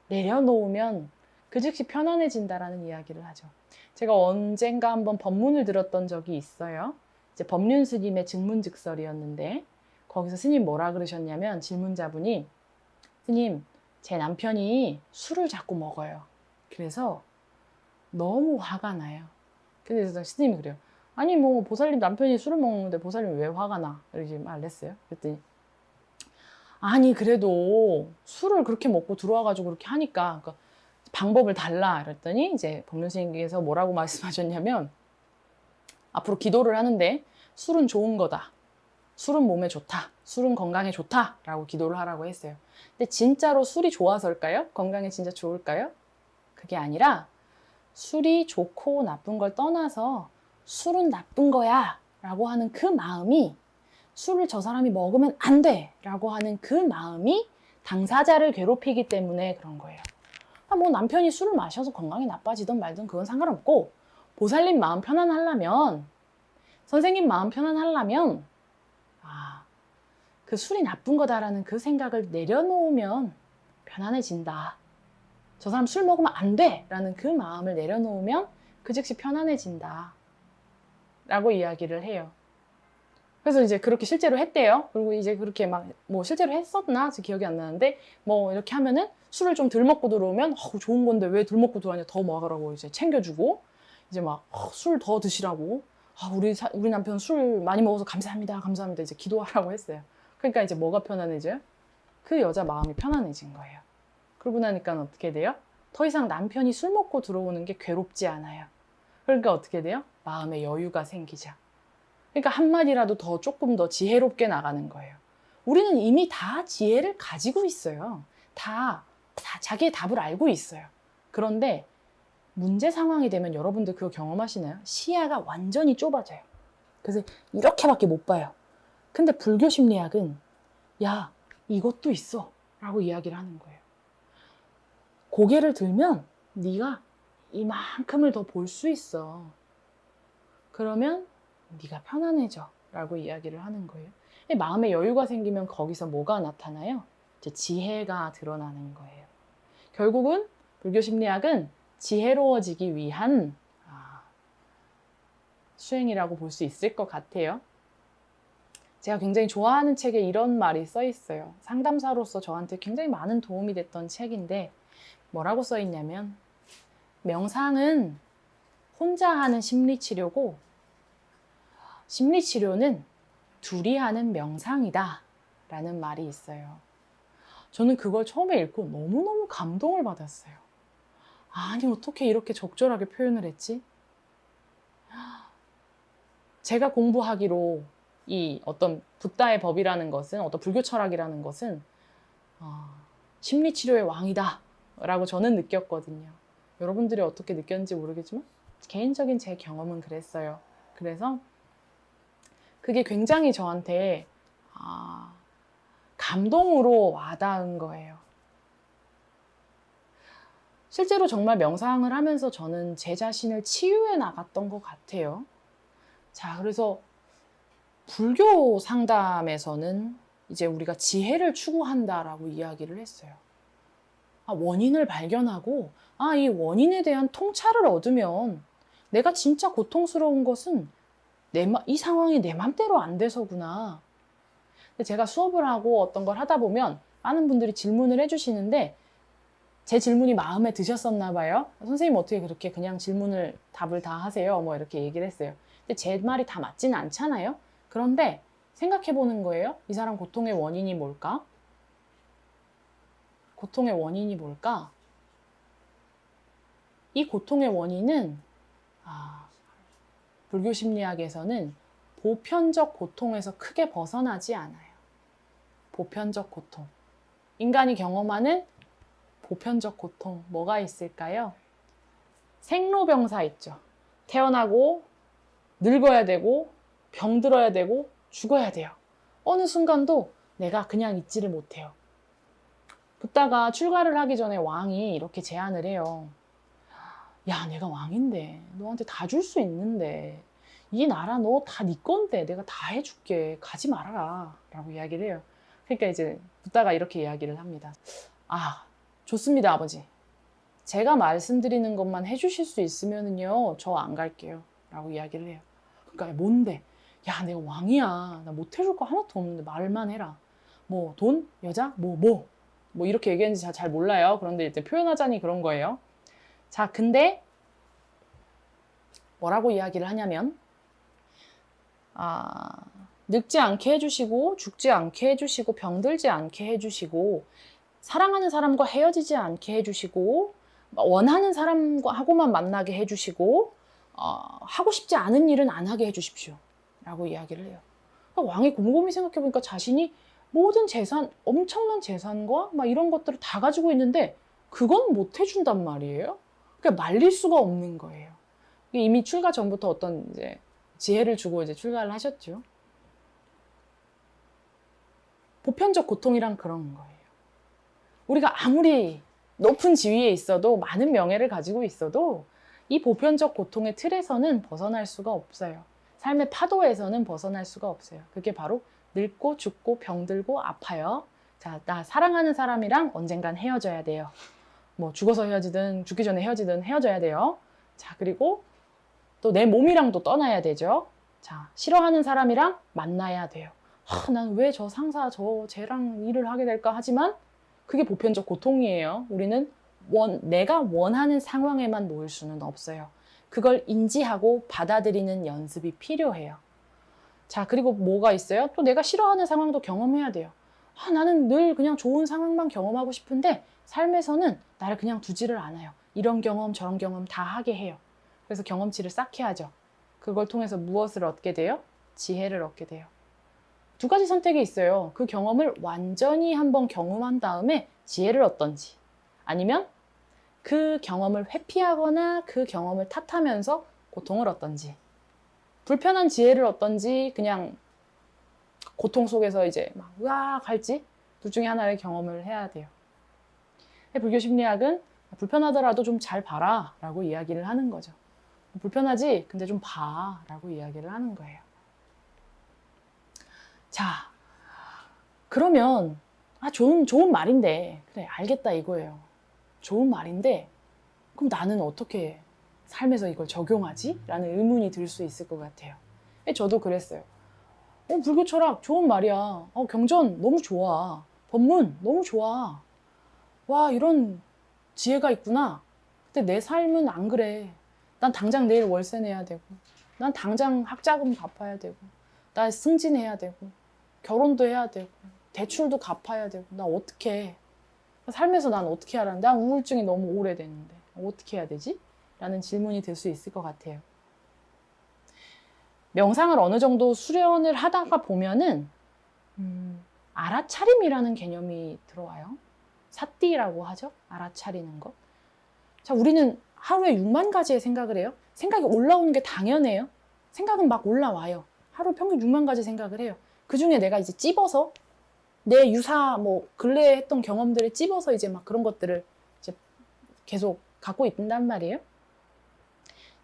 내려놓으면 그 즉시 편안해진다라는 이야기를 하죠. 제가 언젠가 한번 법문을 들었던 적이 있어요. 이제 법륜 스님의 증문즉설이었는데 거기서 스님 뭐라 그러셨냐면 질문자분이 스님, 제 남편이 술을 자꾸 먹어요. 그래서 너무 화가 나요. 그래서 스님이 그래요. 아니 뭐 보살님 남편이 술을 먹는데 보살님이 왜 화가 나? 이렇게 말했어요. 그랬더니 아니 그래도 술을 그렇게 먹고 들어와가지고 그렇게 하니까 그러니까 방법을 달라 이랬더니 이제 법륜 스님께서 뭐라고 말씀하셨냐면 앞으로 기도를 하는데 술은 좋은 거다. 술은 몸에 좋다. 술은 건강에 좋다. 라고 기도를 하라고 했어요. 근데 진짜로 술이 좋아서일까요? 건강에 진짜 좋을까요? 그게 아니라 술이 좋고 나쁜 걸 떠나서 술은 나쁜 거야 라고 하는 그 마음이 술을 저 사람이 먹으면 안 돼 라고 하는 그 마음이 당사자를 괴롭히기 때문에 그런 거예요. 뭐 남편이 술을 마셔서 건강이 나빠지든 말든 그건 상관없고 보살님 마음 편안하려면 선생님 마음 편안하려면 그 술이 나쁜 거다라는 그 생각을 내려놓으면 편안해진다. 저 사람 술 먹으면 안 돼! 라는 그 마음을 내려놓으면 그 즉시 편안해진다. 라고 이야기를 해요. 그래서 이제 그렇게 실제로 했대요. 그리고 이제 그렇게 실제로 했었나? 기억이 안 나는데, 이렇게 하면은 술을 좀 덜 먹고 들어오면, 좋은 건데 왜 덜 먹고 들어왔냐? 더 먹으라고 이제 챙겨주고, 이제 술 더 드시라고, 우리 남편 술 많이 먹어서 감사합니다. 감사합니다. 이제 기도하라고 했어요. 그러니까 이제 뭐가 편안해져요? 그 여자 마음이 편안해진 거예요. 그러고 나니까 어떻게 돼요? 더 이상 남편이 술 먹고 들어오는 게 괴롭지 않아요. 그러니까 어떻게 돼요? 마음의 여유가 생기죠. 그러니까 한마디라도 조금 더 지혜롭게 나가는 거예요. 우리는 이미 다 지혜를 가지고 있어요. 다 자기의 답을 알고 있어요. 그런데 문제 상황이 되면 여러분들 그거 경험하시나요? 시야가 완전히 좁아져요. 그래서 이렇게밖에 못 봐요. 근데 불교 심리학은 야, 이것도 있어 라고 이야기를 하는 거예요. 고개를 들면 네가 이만큼을 더 볼 수 있어. 그러면 네가 편안해져 라고 이야기를 하는 거예요. 마음의 여유가 생기면 거기서 뭐가 나타나요? 이제 지혜가 드러나는 거예요. 결국은 불교 심리학은 지혜로워지기 위한 수행이라고 볼 수 있을 것 같아요. 제가 굉장히 좋아하는 책에 이런 말이 써 있어요. 상담사로서 저한테 굉장히 많은 도움이 됐던 책인데 뭐라고 써 있냐면 명상은 혼자 하는 심리치료고 심리치료는 둘이 하는 명상이다 라는 말이 있어요. 저는 그걸 처음에 읽고 너무너무 감동을 받았어요. 아니 어떻게 이렇게 적절하게 표현을 했지? 제가 공부하기로 이 어떤 붓다의 법이라는 것은 어떤 불교 철학이라는 것은 심리치료의 왕이다 라고 저는 느꼈거든요. 여러분들이 어떻게 느꼈는지 모르겠지만 개인적인 제 경험은 그랬어요. 그래서 그게 굉장히 저한테 감동으로 와닿은 거예요. 실제로 정말 명상을 하면서 저는 제 자신을 치유해 나갔던 것 같아요. 자, 그래서 불교 상담에서는 이제 우리가 지혜를 추구한다라고 이야기를 했어요. 원인을 발견하고, 이 원인에 대한 통찰을 얻으면 내가 진짜 고통스러운 것은 이 상황이 내 맘대로 안 돼서구나. 근데 제가 수업을 하고 어떤 걸 하다 보면 많은 분들이 질문을 해주시는데 제 질문이 마음에 드셨었나 봐요. 선생님 어떻게 그렇게 그냥 답을 다 하세요? 뭐 이렇게 얘기를 했어요. 근데 제 말이 다 맞지는 않잖아요. 그런데 생각해 보는 거예요. 이 사람 고통의 원인이 뭘까? 고통의 원인이 뭘까? 이 고통의 원인은 불교 심리학에서는 보편적 고통에서 크게 벗어나지 않아요. 보편적 고통. 인간이 경험하는 보편적 고통, 뭐가 있을까요? 생로병사 있죠. 태어나고 늙어야 되고 병들어야 되고 죽어야 돼요. 어느 순간도 내가 그냥 있지를 못해요. 붓다가 출가를 하기 전에 왕이 이렇게 제안을 해요. 야, 내가 왕인데 너한테 다 줄 수 있는데 이 나라 너 다 네 건데 내가 다 해줄게. 가지 말아라 라고 이야기를 해요. 그러니까 이제 붓다가 이렇게 이야기를 합니다. 좋습니다, 아버지. 제가 말씀드리는 것만 해주실 수 있으면은요, 저 안 갈게요 라고 이야기를 해요. 그러니까 뭔데? 야, 내가 왕이야. 나 못 해줄 거 하나도 없는데 말만 해라. 뭐 돈? 여자? 뭐 이렇게 얘기했는지 잘 몰라요. 그런데 이제 표현하자니 그런 거예요. 자, 근데 뭐라고 이야기를 하냐면 늙지 않게 해주시고 죽지 않게 해주시고 병들지 않게 해주시고 사랑하는 사람과 헤어지지 않게 해주시고 원하는 사람하고만 만나게 해주시고 하고 싶지 않은 일은 안 하게 해주십시오 라고 이야기를 해요. 왕이 곰곰이 생각해보니까 자신이 모든 재산, 엄청난 재산과 막 이런 것들을 다 가지고 있는데 그건 못 해준단 말이에요. 그러니까 말릴 수가 없는 거예요. 이미 출가 전부터 어떤 이제 지혜를 주고 이제 출가를 하셨죠. 보편적 고통이란 그런 거예요. 우리가 아무리 높은 지위에 있어도 많은 명예를 가지고 있어도 이 보편적 고통의 틀에서는 벗어날 수가 없어요. 삶의 파도에서는 벗어날 수가 없어요. 그게 바로 늙고 죽고 병들고 아파요. 자, 나 사랑하는 사람이랑 언젠간 헤어져야 돼요. 뭐 죽어서 헤어지든 죽기 전에 헤어지든 헤어져야 돼요. 자, 그리고 또 내 몸이랑 또 떠나야 되죠. 자, 싫어하는 사람이랑 만나야 돼요. 난 왜 저 상사 쟤랑 일을 하게 될까 하지만 그게 보편적 고통이에요. 우리는 내가 원하는 상황에만 놓일 수는 없어요. 그걸 인지하고 받아들이는 연습이 필요해요. 자, 그리고 뭐가 있어요? 또 내가 싫어하는 상황도 경험해야 돼요. 나는 늘 그냥 좋은 상황만 경험하고 싶은데 삶에서는 나를 그냥 두지를 않아요. 이런 경험 저런 경험 다 하게 해요. 그래서 경험치를 쌓게 하죠. 그걸 통해서 무엇을 얻게 돼요? 지혜를 얻게 돼요. 두 가지 선택이 있어요. 그 경험을 완전히 한번 경험한 다음에 지혜를 얻던지 아니면 그 경험을 회피하거나 그 경험을 탓하면서 고통을 얻던지 불편한 지혜를 얻던지 그냥 고통 속에서 이제 막 으악 할지 둘 중에 하나를 경험을 해야 돼요. 불교 심리학은 불편하더라도 좀 잘 봐라 라고 이야기를 하는 거죠. 불편하지? 근데 좀 봐 라고 이야기를 하는 거예요. 자, 그러면 좋은 말인데 그래 알겠다 이거예요. 좋은 말인데 그럼 나는 어떻게 삶에서 이걸 적용하지? 라는 의문이 들 수 있을 것 같아요. 저도 그랬어요. 불교 철학 좋은 말이야. 경전 너무 좋아. 법문 너무 좋아. 와, 이런 지혜가 있구나. 근데 내 삶은 안 그래. 난 당장 내일 월세 내야 되고, 난 당장 학자금 갚아야 되고, 나 승진해야 되고, 결혼도 해야 되고, 대출도 갚아야 되고, 나 어떻게 해? 삶에서 난 어떻게 하라는데? 난 우울증이 너무 오래됐는데 어떻게 해야 되지? 라는 질문이 들 수 있을 것 같아요. 명상을 어느 정도 수련을 하다가 보면은 알아차림이라는 개념이 들어와요. 사띠라고 하죠. 알아차리는 것. 자, 우리는 하루에 6만 가지의 생각을 해요. 생각이 올라오는 게 당연해요. 생각은 막 올라와요. 하루 평균 6만 가지 생각을 해요. 그 중에 내가 이제 찝어서 내 유사 뭐 근래에 했던 경험들을 찝어서 이제 막 그런 것들을 이제 계속 갖고 있단 말이에요.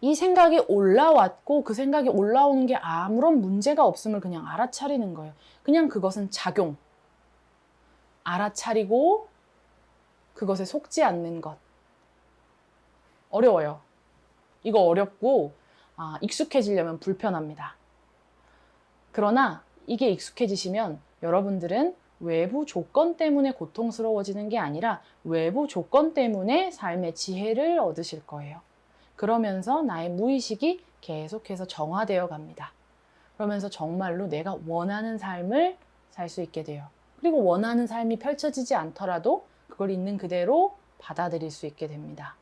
이 생각이 올라왔고 그 생각이 올라오는 게 아무런 문제가 없음을 그냥 알아차리는 거예요. 그냥 그것은 작용. 알아차리고 그것에 속지 않는 것. 어려워요. 이거 어렵고 익숙해지려면 불편합니다. 그러나 이게 익숙해지시면 여러분들은 외부 조건 때문에 고통스러워지는 게 아니라 외부 조건 때문에 삶의 지혜를 얻으실 거예요. 그러면서 나의 무의식이 계속해서 정화되어 갑니다. 그러면서 정말로 내가 원하는 삶을 살 수 있게 돼요. 그리고 원하는 삶이 펼쳐지지 않더라도 그걸 있는 그대로 받아들일 수 있게 됩니다.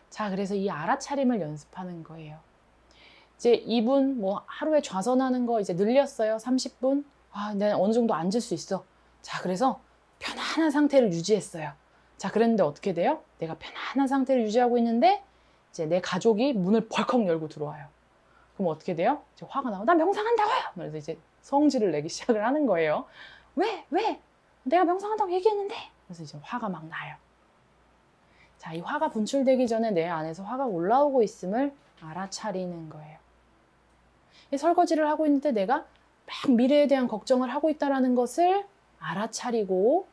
자, 그래서 이 알아차림을 연습하는 거예요. 이제 2분, 뭐 하루에 좌선하는 거 이제 늘렸어요. 30분. 내가 어느 정도 앉을 수 있어. 자, 그래서 편안한 상태를 유지했어요. 자, 그랬는데 어떻게 돼요? 내가 편안한 상태를 유지하고 있는데 이제 내 가족이 문을 벌컥 열고 들어와요. 그럼 어떻게 돼요? 이제 화가 나고, 나 명상한다고요! 그래서 이제 성질을 내기 시작을 하는 거예요. 왜? 내가 명상한다고 얘기했는데! 그래서 이제 화가 막 나요. 자, 이 화가 분출되기 전에 내 안에서 화가 올라오고 있음을 알아차리는 거예요. 이 설거지를 하고 있는데 내가 막 미래에 대한 걱정을 하고 있다는 것을 알아차리고,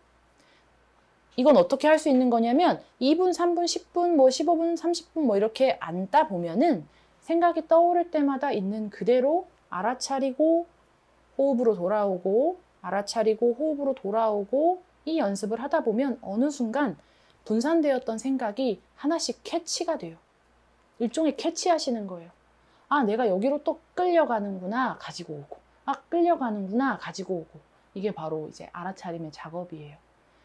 이건 어떻게 할 수 있는 거냐면 2분, 3분, 10분, 뭐 15분, 30분 뭐 이렇게 앉다 보면은 생각이 떠오를 때마다 있는 그대로 알아차리고 호흡으로 돌아오고 알아차리고 호흡으로 돌아오고 이 연습을 하다 보면 어느 순간 분산되었던 생각이 하나씩 캐치가 돼요. 일종의 캐치하시는 거예요. 내가 여기로 또 끌려가는구나 가지고 오고 끌려가는구나 가지고 오고 이게 바로 이제 알아차림의 작업이에요.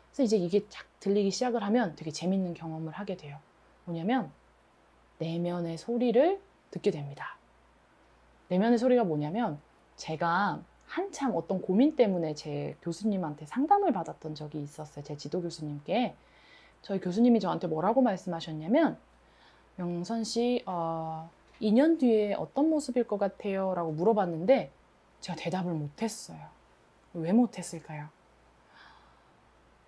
그래서 이제 이게 쫙 들리기 시작을 하면 되게 재밌는 경험을 하게 돼요. 뭐냐면 내면의 소리를 듣게 됩니다. 내면의 소리가 뭐냐면 제가 한참 어떤 고민 때문에 제 교수님한테 상담을 받았던 적이 있었어요. 제 지도 교수님께. 저희 교수님이 저한테 뭐라고 말씀하셨냐면 명선 씨 2년 뒤에 어떤 모습일 것 같아요? 라고 물어봤는데 제가 대답을 못했어요. 왜 못했을까요?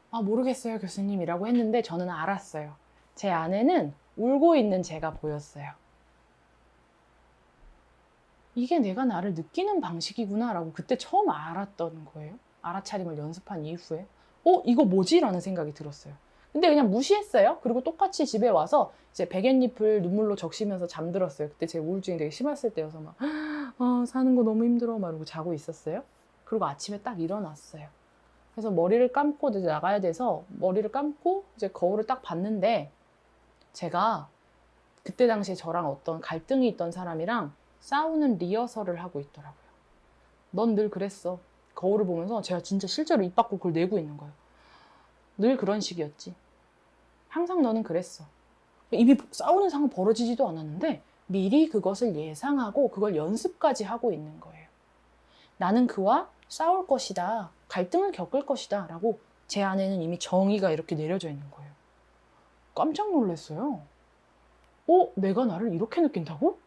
모르겠어요 교수님이라고 했는데 저는 알았어요. 제 안에는 울고 있는 제가 보였어요. 이게 내가 나를 느끼는 방식이구나 라고 그때 처음 알았던 거예요. 알아차림을 연습한 이후에 이거 뭐지? 라는 생각이 들었어요. 근데 그냥 무시했어요. 그리고 똑같이 집에 와서 이제 베갯잎을 눈물로 적시면서 잠들었어요. 그때 제 우울증이 되게 심했을 때여서 막 사는 거 너무 힘들어 막 이러고 자고 있었어요. 그리고 아침에 딱 일어났어요. 그래서 머리를 감고 이제 나가야 돼서 머리를 감고 이제 거울을 딱 봤는데 제가 그때 당시에 저랑 어떤 갈등이 있던 사람이랑 싸우는 리허설을 하고 있더라고요. 넌 늘 그랬어. 거울을 보면서 제가 진짜 실제로 입 밖으로 그걸 내고 있는 거예요. 늘 그런 식이었지. 항상 너는 그랬어. 이미 싸우는 상황 벌어지지도 않았는데 미리 그것을 예상하고 그걸 연습까지 하고 있는 거예요. 나는 그와 싸울 것이다. 갈등을 겪을 것이다. 라고 제 안에는 이미 정의가 이렇게 내려져 있는 거예요. 깜짝 놀랐어요. 내가 나를 이렇게 느낀다고?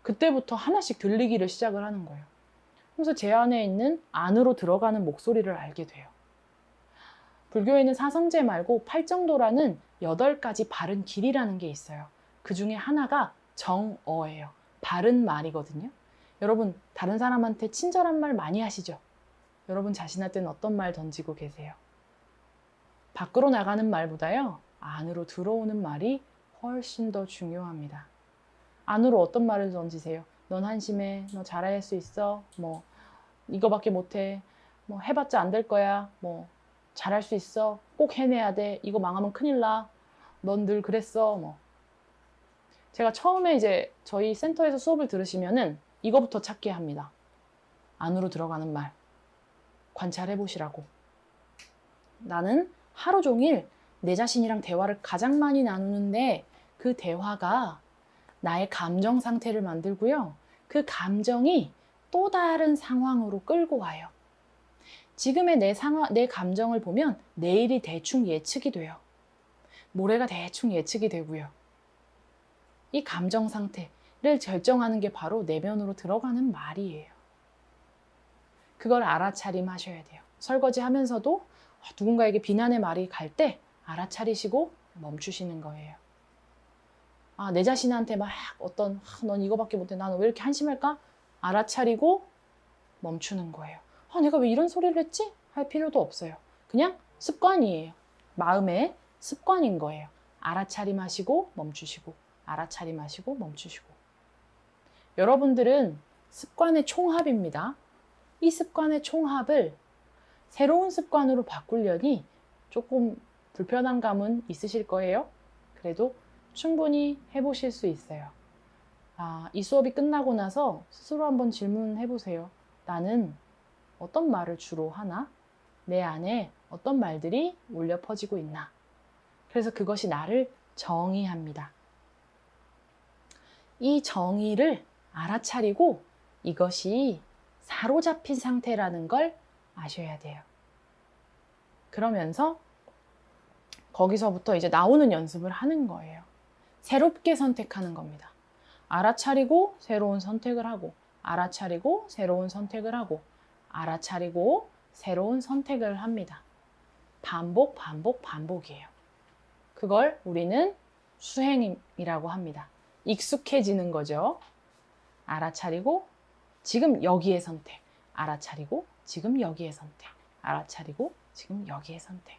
그때부터 하나씩 들리기를 시작을 하는 거예요. 그래서 제 안에 있는 안으로 들어가는 목소리를 알게 돼요. 불교에는 사성제 말고 팔정도라는 8가지 바른 길이라는 게 있어요. 그 중에 하나가 정어예요. 바른 말이거든요. 여러분, 다른 사람한테 친절한 말 많이 하시죠? 여러분 자신한테는 어떤 말 던지고 계세요? 밖으로 나가는 말보다요, 안으로 들어오는 말이 훨씬 더 중요합니다. 안으로 어떤 말을 던지세요? 넌 한심해. 너 잘할 수 있어. 뭐 이거밖에 못해. 뭐 해봤자 안 될 거야. 뭐 잘할 수 있어. 꼭 해내야 돼. 이거 망하면 큰일 나. 넌 늘 그랬어. 뭐 제가 처음에 이제 저희 센터에서 수업을 들으시면은 이거부터 찾게 합니다. 안으로 들어가는 말. 관찰해 보시라고. 나는 하루 종일 내 자신이랑 대화를 가장 많이 나누는데 그 대화가 나의 감정 상태를 만들고요. 그 감정이 또 다른 상황으로 끌고 와요. 지금의 내 감정을 보면 내일이 대충 예측이 돼요. 모레가 대충 예측이 되고요. 이 감정 상태를 결정하는 게 바로 내면으로 들어가는 말이에요. 그걸 알아차림하셔야 돼요. 설거지 하면서도 누군가에게 비난의 말이 갈 때 알아차리시고 멈추시는 거예요. 내 자신한테 막 넌 이거밖에 못해. 나는 왜 이렇게 한심할까? 알아차리고 멈추는 거예요. 내가 왜 이런 소리를 했지? 할 필요도 없어요. 그냥 습관이에요. 마음의 습관인 거예요. 알아차림하시고 멈추시고, 알아차림하시고 멈추시고. 여러분들은 습관의 총합입니다. 이 습관의 총합을 새로운 습관으로 바꾸려니 조금 불편한 감은 있으실 거예요. 그래도 충분히 해보실 수 있어요. 이 수업이 끝나고 나서 스스로 한번 질문해 보세요. 나는 어떤 말을 주로 하나? 내 안에 어떤 말들이 울려 퍼지고 있나? 그래서 그것이 나를 정의합니다. 이 정의를 알아차리고 이것이 사로잡힌 상태라는 걸 아셔야 돼요. 그러면서 거기서부터 이제 나오는 연습을 하는 거예요. 새롭게 선택하는 겁니다. 알아차리고 새로운 선택을 하고, 알아차리고 새로운 선택을 하고, 알아차리고 새로운 선택을 합니다. 반복, 반복, 반복이에요. 그걸 우리는 수행이라고 합니다. 익숙해지는 거죠. 알아차리고 지금 여기에 선택, 알아차리고 지금 여기에 선택, 알아차리고 지금 여기에 선택.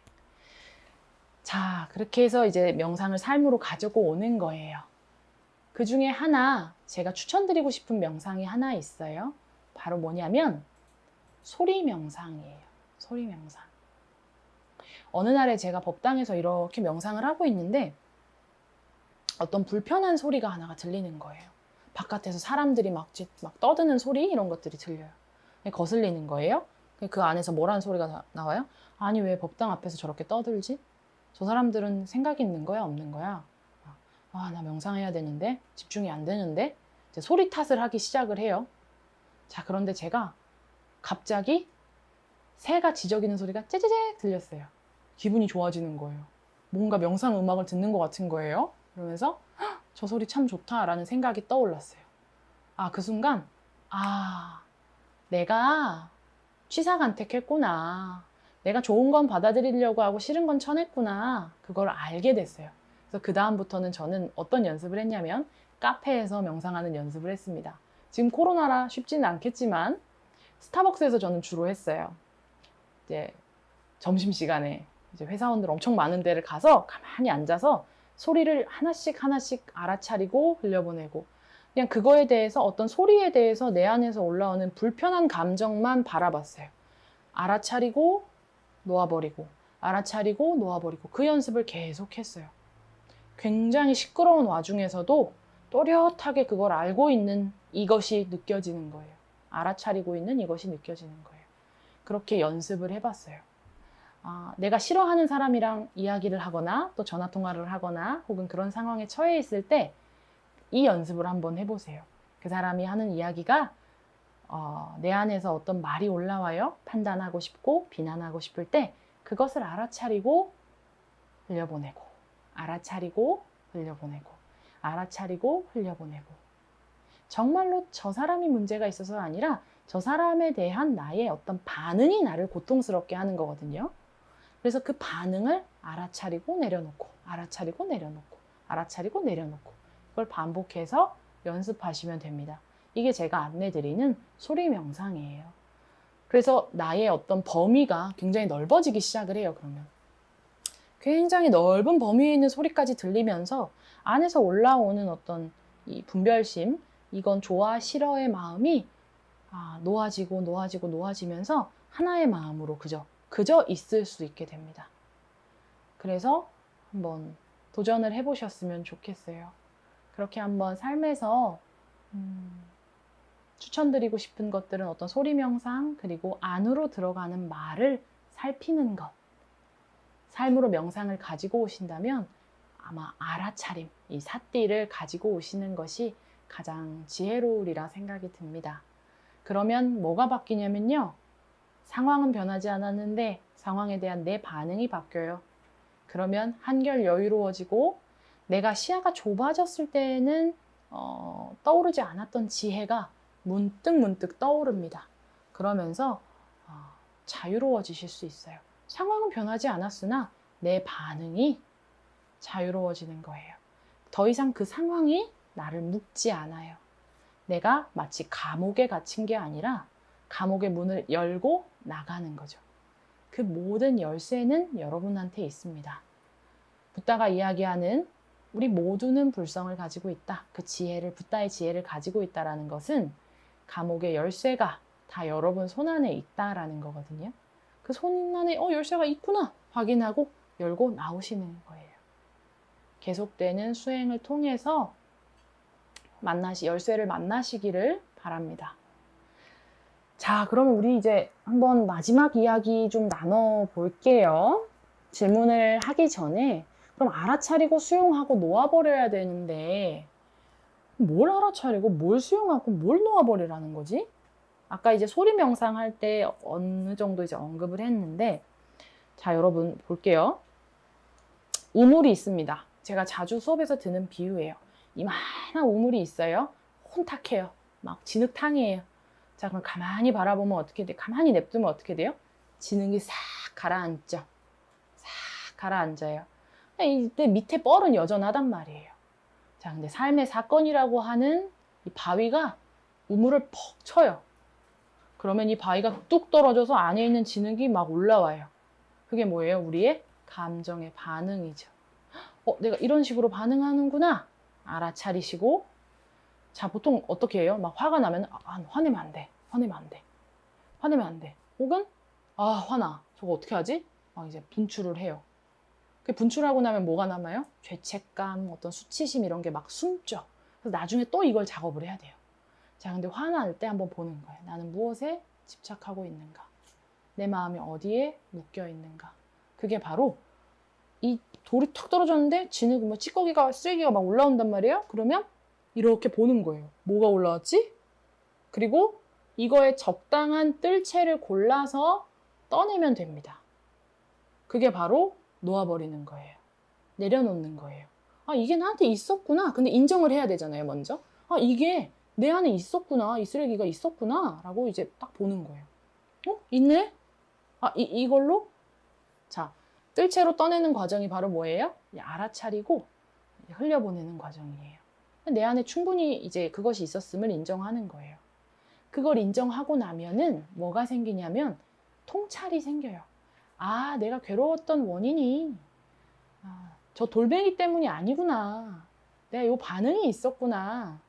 자, 그렇게 해서 이제 명상을 삶으로 가지고 오는 거예요. 그 중에 하나 제가 추천드리고 싶은 명상이 하나 있어요. 바로 뭐냐면 소리 명상이에요. 소리 명상. 어느 날에 제가 법당에서 이렇게 명상을 하고 있는데 어떤 불편한 소리가 하나가 들리는 거예요. 바깥에서 사람들이 막 떠드는 소리 이런 것들이 들려요. 거슬리는 거예요. 그 안에서 뭐라는 소리가 나와요? 아니 왜 법당 앞에서 저렇게 떠들지? 저 사람들은 생각이 있는 거야 없는 거야? 나 명상해야 되는데 집중이 안 되는데 이제 소리 탓을 하기 시작을 해요. 자, 그런데 제가 갑자기 새가 지저귀는 소리가 째째재 들렸어요. 기분이 좋아지는 거예요. 뭔가 명상 음악을 듣는 것 같은 거예요. 그러면서 저 소리 참 좋다라는 생각이 떠올랐어요. 그 순간 내가 취사간택했구나. 내가 좋은 건 받아들이려고 하고 싫은 건 쳐냈구나. 그걸 알게 됐어요. 그래서 그 다음부터는 저는 어떤 연습을 했냐면 카페에서 명상하는 연습을 했습니다. 지금 코로나라 쉽지는 않겠지만 스타벅스에서 저는 주로 했어요. 이제 점심시간에 이제 회사원들 엄청 많은 데를 가서 가만히 앉아서 소리를 하나씩 하나씩 알아차리고 흘려보내고 그냥 그거에 대해서 어떤 소리에 대해서 내 안에서 올라오는 불편한 감정만 바라봤어요. 알아차리고 놓아버리고 알아차리고 놓아버리고 그 연습을 계속 했어요. 굉장히 시끄러운 와중에서도 또렷하게 그걸 알고 있는 이것이 느껴지는 거예요. 알아차리고 있는 이것이 느껴지는 거예요. 그렇게 연습을 해봤어요. 내가 싫어하는 사람이랑 이야기를 하거나 또 전화통화를 하거나 혹은 그런 상황에 처해 있을 때 이 연습을 한번 해보세요. 그 사람이 하는 이야기가 내 안에서 어떤 말이 올라와요. 판단하고 싶고 비난하고 싶을 때 그것을 알아차리고 흘려보내고 알아차리고 흘려보내고 알아차리고 흘려보내고 정말로 저 사람이 문제가 있어서 아니라 저 사람에 대한 나의 어떤 반응이 나를 고통스럽게 하는 거거든요. 그래서 그 반응을 알아차리고 내려놓고 알아차리고 내려놓고 알아차리고 내려놓고 그걸 반복해서 연습하시면 됩니다. 이게 제가 안내드리는 소리 명상이에요. 그래서 나의 어떤 범위가 굉장히 넓어지기 시작을 해요. 그러면 굉장히 넓은 범위에 있는 소리까지 들리면서 안에서 올라오는 어떤 이 분별심, 이건 좋아, 싫어의 마음이 놓아지면서 하나의 마음으로 그저 있을 수 있게 됩니다. 그래서 한번 도전을 해보셨으면 좋겠어요. 그렇게 한번 삶에서 추천드리고 싶은 것들은 어떤 소리 명상, 그리고 안으로 들어가는 말을 살피는 것. 삶으로 명상을 가지고 오신다면 아마 알아차림, 이 사띠를 가지고 오시는 것이 가장 지혜로우리라 생각이 듭니다. 그러면 뭐가 바뀌냐면요. 상황은 변하지 않았는데 상황에 대한 내 반응이 바뀌어요. 그러면 한결 여유로워지고 내가 시야가 좁아졌을 때에는 떠오르지 않았던 지혜가 문득 떠오릅니다. 그러면서 자유로워지실 수 있어요. 상황은 변하지 않았으나 내 반응이 자유로워지는 거예요. 더 이상 그 상황이 나를 묶지 않아요. 내가 마치 감옥에 갇힌 게 아니라 감옥의 문을 열고 나가는 거죠. 그 모든 열쇠는 여러분한테 있습니다. 붓다가 이야기하는 우리 모두는 불성을 가지고 있다. 그 지혜를, 붓다의 지혜를 가지고 있다라는 것은 감옥의 열쇠가 다 여러분 손안에 있다라는 거거든요. 그 손안에 열쇠가 있구나 확인하고 열고 나오시는 거예요. 계속되는 수행을 통해서 열쇠를 만나시기를 바랍니다. 자, 그러면 우리 이제 한번 마지막 이야기 좀 나눠볼게요. 질문을 하기 전에 그럼 알아차리고 수용하고 놓아버려야 되는데 뭘 알아차리고 뭘 수용하고 뭘 놓아버리라는 거지? 아까 이제 소리 명상할 때 어느 정도 이제 언급을 했는데 자, 여러분 볼게요. 우물이 있습니다. 제가 자주 수업에서 드는 비유예요. 이만한 우물이 있어요. 혼탁해요. 막 진흙탕이에요. 자, 그럼 가만히 바라보면 어떻게 돼? 가만히 냅두면 어떻게 돼요? 진흙이 싹 가라앉죠. 싹 가라앉아요. 이때 밑에 뻘은 여전하단 말이에요. 자, 근데 삶의 사건이라고 하는 이 바위가 우물을 퍽 쳐요. 그러면 이 바위가 뚝 떨어져서 안에 있는 진흙이 막 올라와요. 그게 뭐예요? 우리의 감정의 반응이죠. 내가 이런 식으로 반응하는구나. 알아차리시고. 자, 보통 어떻게 해요? 막 화가 나면 화내면 안 돼. 화내면 안 돼. 화내면 안 돼. 혹은 화나. 저거 어떻게 하지? 막 이제 분출을 해요. 그 분출하고 나면 뭐가 남아요? 죄책감, 어떤 수치심 이런 게 막 숨죠. 그래서 나중에 또 이걸 작업을 해야 돼요. 자, 근데 화날 때 한번 보는 거예요. 나는 무엇에 집착하고 있는가? 내 마음이 어디에 묶여 있는가? 그게 바로 이 돌이 탁 떨어졌는데 진흙, 찌꺼기가, 쓰레기가 막 올라온단 말이에요. 그러면 이렇게 보는 거예요. 뭐가 올라왔지? 그리고 이거에 적당한 뜰채를 골라서 떠내면 됩니다. 그게 바로 놓아버리는 거예요. 내려놓는 거예요. 이게 나한테 있었구나. 근데 인정을 해야 되잖아요, 먼저. 이게 내 안에 있었구나. 이 쓰레기가 있었구나. 라고 이제 딱 보는 거예요. 있네? 이걸로? 자, 뜰채로 떠내는 과정이 바로 뭐예요? 알아차리고 흘려보내는 과정이에요. 내 안에 충분히 이제 그것이 있었음을 인정하는 거예요. 그걸 인정하고 나면은 뭐가 생기냐면 통찰이 생겨요. 내가 괴로웠던 원인이 저 돌멩이 때문이 아니구나. 내가 요 반응이 있었구나.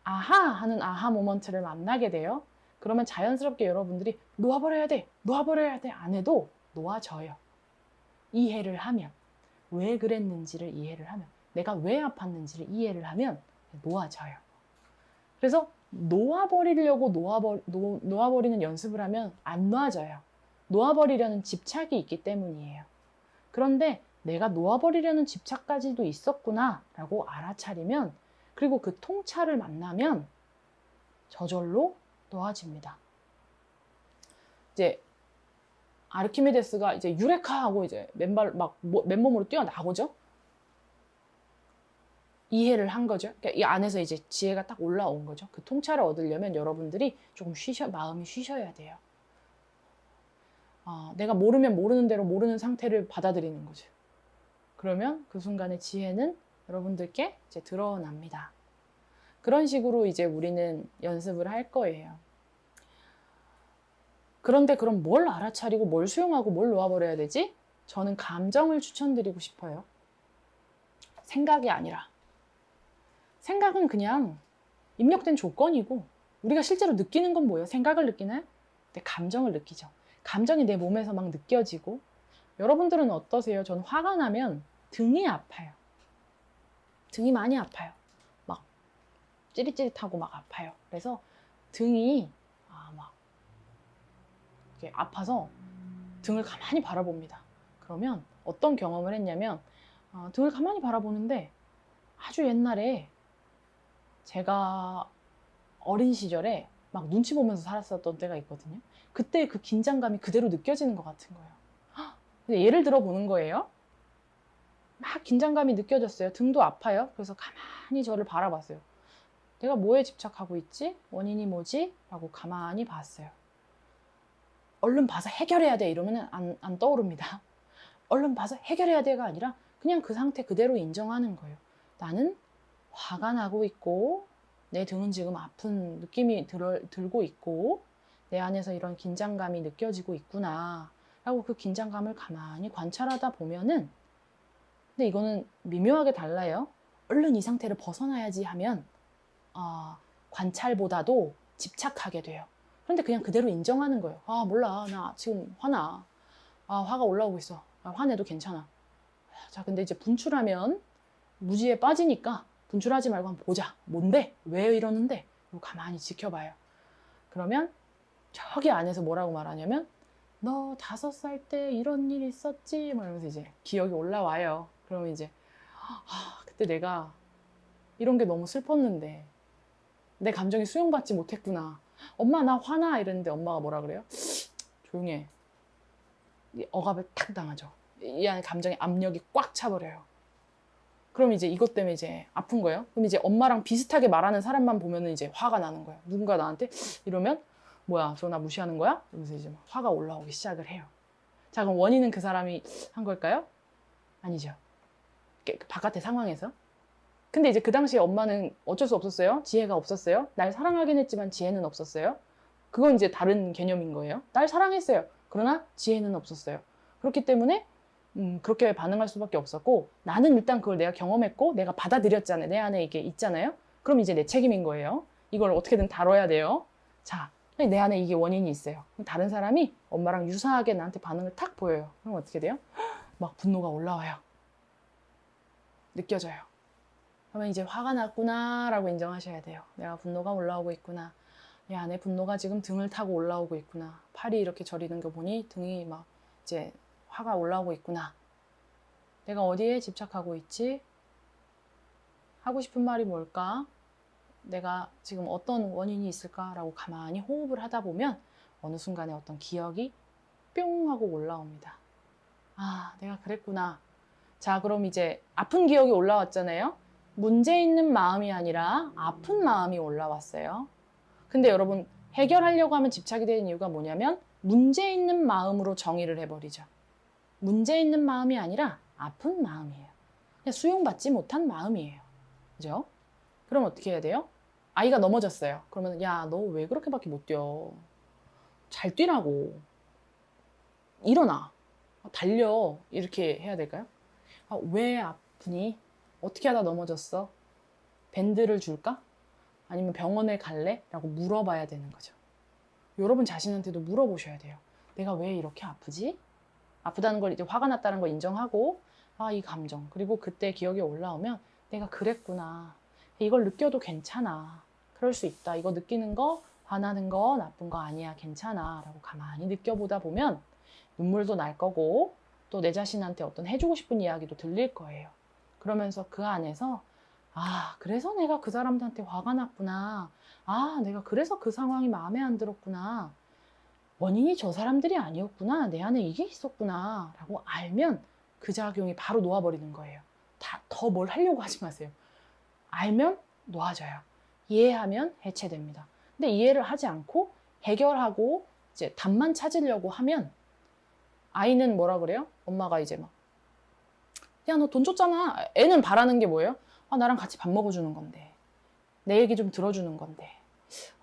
아하 하는 아하 모먼트를 만나게 돼요. 그러면 자연스럽게 여러분들이 놓아버려야 돼. 놓아버려야 돼. 안 해도 놓아져요. 이해를 하면. 왜 그랬는지를 이해를 하면. 내가 왜 아팠는지를 이해를 하면 놓아져요. 그래서 놓아버리려고 놓아버리는 연습을 하면 안 놓아져요. 놓아버리려는 집착이 있기 때문이에요. 그런데 내가 놓아버리려는 집착까지도 있었구나 라고 알아차리면 그리고 그 통찰을 만나면 저절로 놓아집니다. 이제 아르키메데스가 이제 유레카하고 이제 맨몸으로 뛰어나오죠. 이해를 한 거죠. 그러니까 이 안에서 이제 지혜가 딱 올라온 거죠. 그 통찰을 얻으려면 여러분들이 조금 마음이 쉬셔야 돼요. 내가 모르면 모르는 대로 모르는 상태를 받아들이는 거죠. 그러면 그 순간에 지혜는 여러분들께 이제 드러납니다. 그런 식으로 이제 우리는 연습을 할 거예요. 그런데 그럼 뭘 알아차리고 뭘 수용하고 뭘 놓아버려야 되지? 저는 감정을 추천드리고 싶어요. 생각이 아니라. 생각은 그냥 입력된 조건이고 우리가 실제로 느끼는 건 뭐예요? 생각을 느끼나요? 내 감정을 느끼죠. 감정이 내 몸에서 막 느껴지고. 여러분들은 어떠세요? 전 화가 나면 등이 아파요. 등이 많이 아파요. 막 찌릿찌릿하고 막 아파요. 그래서 등이 막 이렇게 아파서 등을 가만히 바라봅니다. 그러면 어떤 경험을 했냐면 등을 가만히 바라보는데 아주 옛날에 제가 어린 시절에 막 눈치 보면서 살았었던 때가 있거든요. 그때 그 긴장감이 그대로 느껴지는 것 같은 거예요. 근데 예를 들어 보는 거예요. 막 긴장감이 느껴졌어요. 등도 아파요. 그래서 가만히 저를 바라봤어요. 내가 뭐에 집착하고 있지? 원인이 뭐지? 라고 가만히 봤어요. 얼른 봐서 해결해야 돼 이러면 안 떠오릅니다. 얼른 봐서 해결해야 돼가 아니라 그냥 그 상태 그대로 인정하는 거예요. 나는 화가 나고 있고 내 등은 지금 아픈 느낌이 들고 있고 내 안에서 이런 긴장감이 느껴지고 있구나 라고 그 긴장감을 가만히 관찰하다 보면은, 근데 이거는 미묘하게 달라요. 얼른 이 상태를 벗어나야지 하면 관찰보다도 집착하게 돼요. 그런데 그냥 그대로 인정하는 거예요. 몰라, 나 지금 화나. 화가 올라오고 있어. 화내도 괜찮아. 자, 근데 이제 분출하면 무지에 빠지니까 분출하지 말고 한번 보자. 뭔데? 왜 이러는데? 그리고 가만히 지켜봐요. 그러면 저기 안에서 뭐라고 말하냐면 너 5살 때 이런 일이 있었지? 이러면서 이제 기억이 올라와요. 그러면 이제 그때 내가 이런 게 너무 슬펐는데 내 감정이 수용받지 못했구나. 엄마 나 화나 이랬는데 엄마가 뭐라 그래요? 조용히 해. 억압을 탁 당하죠. 이 안에 감정의 압력이 꽉 차버려요. 그럼 이제 이것 때문에 이제 아픈 거예요. 그럼 이제 엄마랑 비슷하게 말하는 사람만 보면은 이제 화가 나는 거예요. 누군가 나한테 이러면 뭐야, 저 나 무시하는 거야? 이러면서 이제 막 화가 올라오기 시작을 해요. 자, 그럼 원인은 그 사람이 한 걸까요? 아니죠. 바깥의 상황에서. 근데 이제 그 당시에 엄마는 어쩔 수 없었어요. 지혜가 없었어요. 날 사랑하긴 했지만 지혜는 없었어요. 그건 이제 다른 개념인 거예요. 날 사랑했어요. 그러나 지혜는 없었어요. 그렇기 때문에 그렇게 반응할 수밖에 없었고, 나는 일단 그걸 내가 경험했고 내가 받아들였잖아요. 내 안에 이게 있잖아요. 그럼 이제 내 책임인 거예요. 이걸 어떻게든 다뤄야 돼요. 자, 내 안에 이게 원인이 있어요. 다른 사람이 엄마랑 유사하게 나한테 반응을 탁 보여요. 그럼 어떻게 돼요? 막 분노가 올라와요. 느껴져요. 그러면 이제 화가 났구나 라고 인정하셔야 돼요. 내가 분노가 올라오고 있구나. 내 안에 분노가 지금 등을 타고 올라오고 있구나. 팔이 이렇게 저리는 거 보니 등이 막 이제 화가 올라오고 있구나. 내가 어디에 집착하고 있지? 하고 싶은 말이 뭘까? 내가 지금 어떤 원인이 있을까라고 가만히 호흡을 하다 보면 어느 순간에 어떤 기억이 뿅 하고 올라옵니다. 내가 그랬구나. 자, 그럼 이제 아픈 기억이 올라왔잖아요. 문제 있는 마음이 아니라 아픈 마음이 올라왔어요. 근데 여러분, 해결하려고 하면 집착이 되는 이유가 뭐냐면 문제 있는 마음으로 정의를 해버리죠. 문제 있는 마음이 아니라 아픈 마음이에요. 그냥 수용받지 못한 마음이에요. 그죠? 그럼 어떻게 해야 돼요? 아이가 넘어졌어요. 그러면 야, 너 왜 그렇게밖에 못 뛰어? 잘 뛰라고. 일어나. 달려. 이렇게 해야 될까요? 왜 아프니? 어떻게 하다 넘어졌어? 밴드를 줄까? 아니면 병원에 갈래? 라고 물어봐야 되는 거죠. 여러분 자신한테도 물어보셔야 돼요. 내가 왜 이렇게 아프지? 아프다는 걸 이제 화가 났다는 걸 인정하고, 이 감정. 그리고 그때 기억이 올라오면 내가 그랬구나. 이걸 느껴도 괜찮아. 그럴 수 있다. 이거 느끼는 거, 화나는 거, 나쁜 거 아니야. 괜찮아. 라고 가만히 느껴보다 보면 눈물도 날 거고, 또 내 자신한테 어떤 해주고 싶은 이야기도 들릴 거예요. 그러면서 그 안에서 그래서 내가 그 사람들한테 화가 났구나. 내가 그래서 그 상황이 마음에 안 들었구나. 원인이 저 사람들이 아니었구나. 내 안에 이게 있었구나. 라고 알면 그 작용이 바로 놓아버리는 거예요. 더 뭘 하려고 하지 마세요. 알면 놓아져요. 이해하면 해체됩니다. 근데 이해를 하지 않고 해결하고 이제 답만 찾으려고 하면 아이는 뭐라 그래요? 엄마가 이제 막, 야, 너 돈 줬잖아. 애는 바라는 게 뭐예요? 나랑 같이 밥 먹어주는 건데. 내 얘기 좀 들어주는 건데.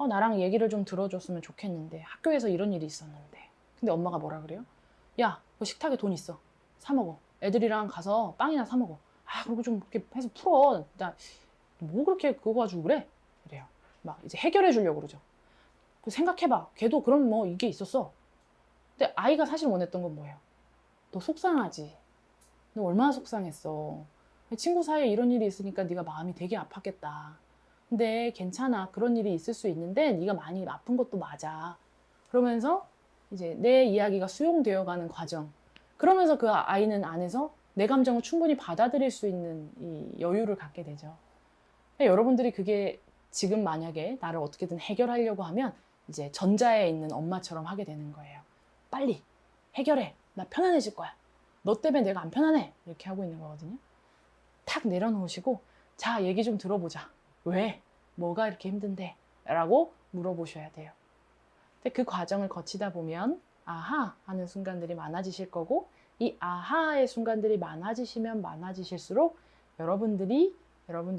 나랑 얘기를 좀 들어줬으면 좋겠는데. 학교에서 이런 일이 있었는데. 근데 엄마가 뭐라 그래요? 야, 너 식탁에 돈 있어. 사 먹어. 애들이랑 가서 빵이나 사 먹어. 그리고 좀 이렇게 해서 풀어. 나 뭐 그렇게 그거 가지고 그래? 이래요. 막 이제 해결해 주려고 그러죠. 생각해봐. 걔도 그런 뭐 이게 있었어. 근데 아이가 사실 원했던 건 뭐예요? 너 속상하지? 너 얼마나 속상했어? 친구 사이에 이런 일이 있으니까 네가 마음이 되게 아팠겠다. 근데 괜찮아. 그런 일이 있을 수 있는데 네가 많이 아픈 것도 맞아. 그러면서 이제 내 이야기가 수용되어 가는 과정. 그러면서 그 아이는 안에서 내 감정을 충분히 받아들일 수 있는 이 여유를 갖게 되죠. 여러분들이 그게 지금 만약에 나를 어떻게든 해결하려고 하면 이제 전자에 있는 엄마처럼 하게 되는 거예요. 빨리 해결해. 나 편안해질 거야. 너 때문에 내가 안 편안해. 이렇게 하고 있는 거거든요. 탁 내려놓으시고 자, 얘기 좀 들어보자. 왜? 뭐가 이렇게 힘든데? 라고 물어보셔야 돼요. 근데 그 과정을 거치다 보면 아하 하는 순간들이 많아지실 거고, 이 아하의 순간들이 많아지시면 많아지실수록 여러분들이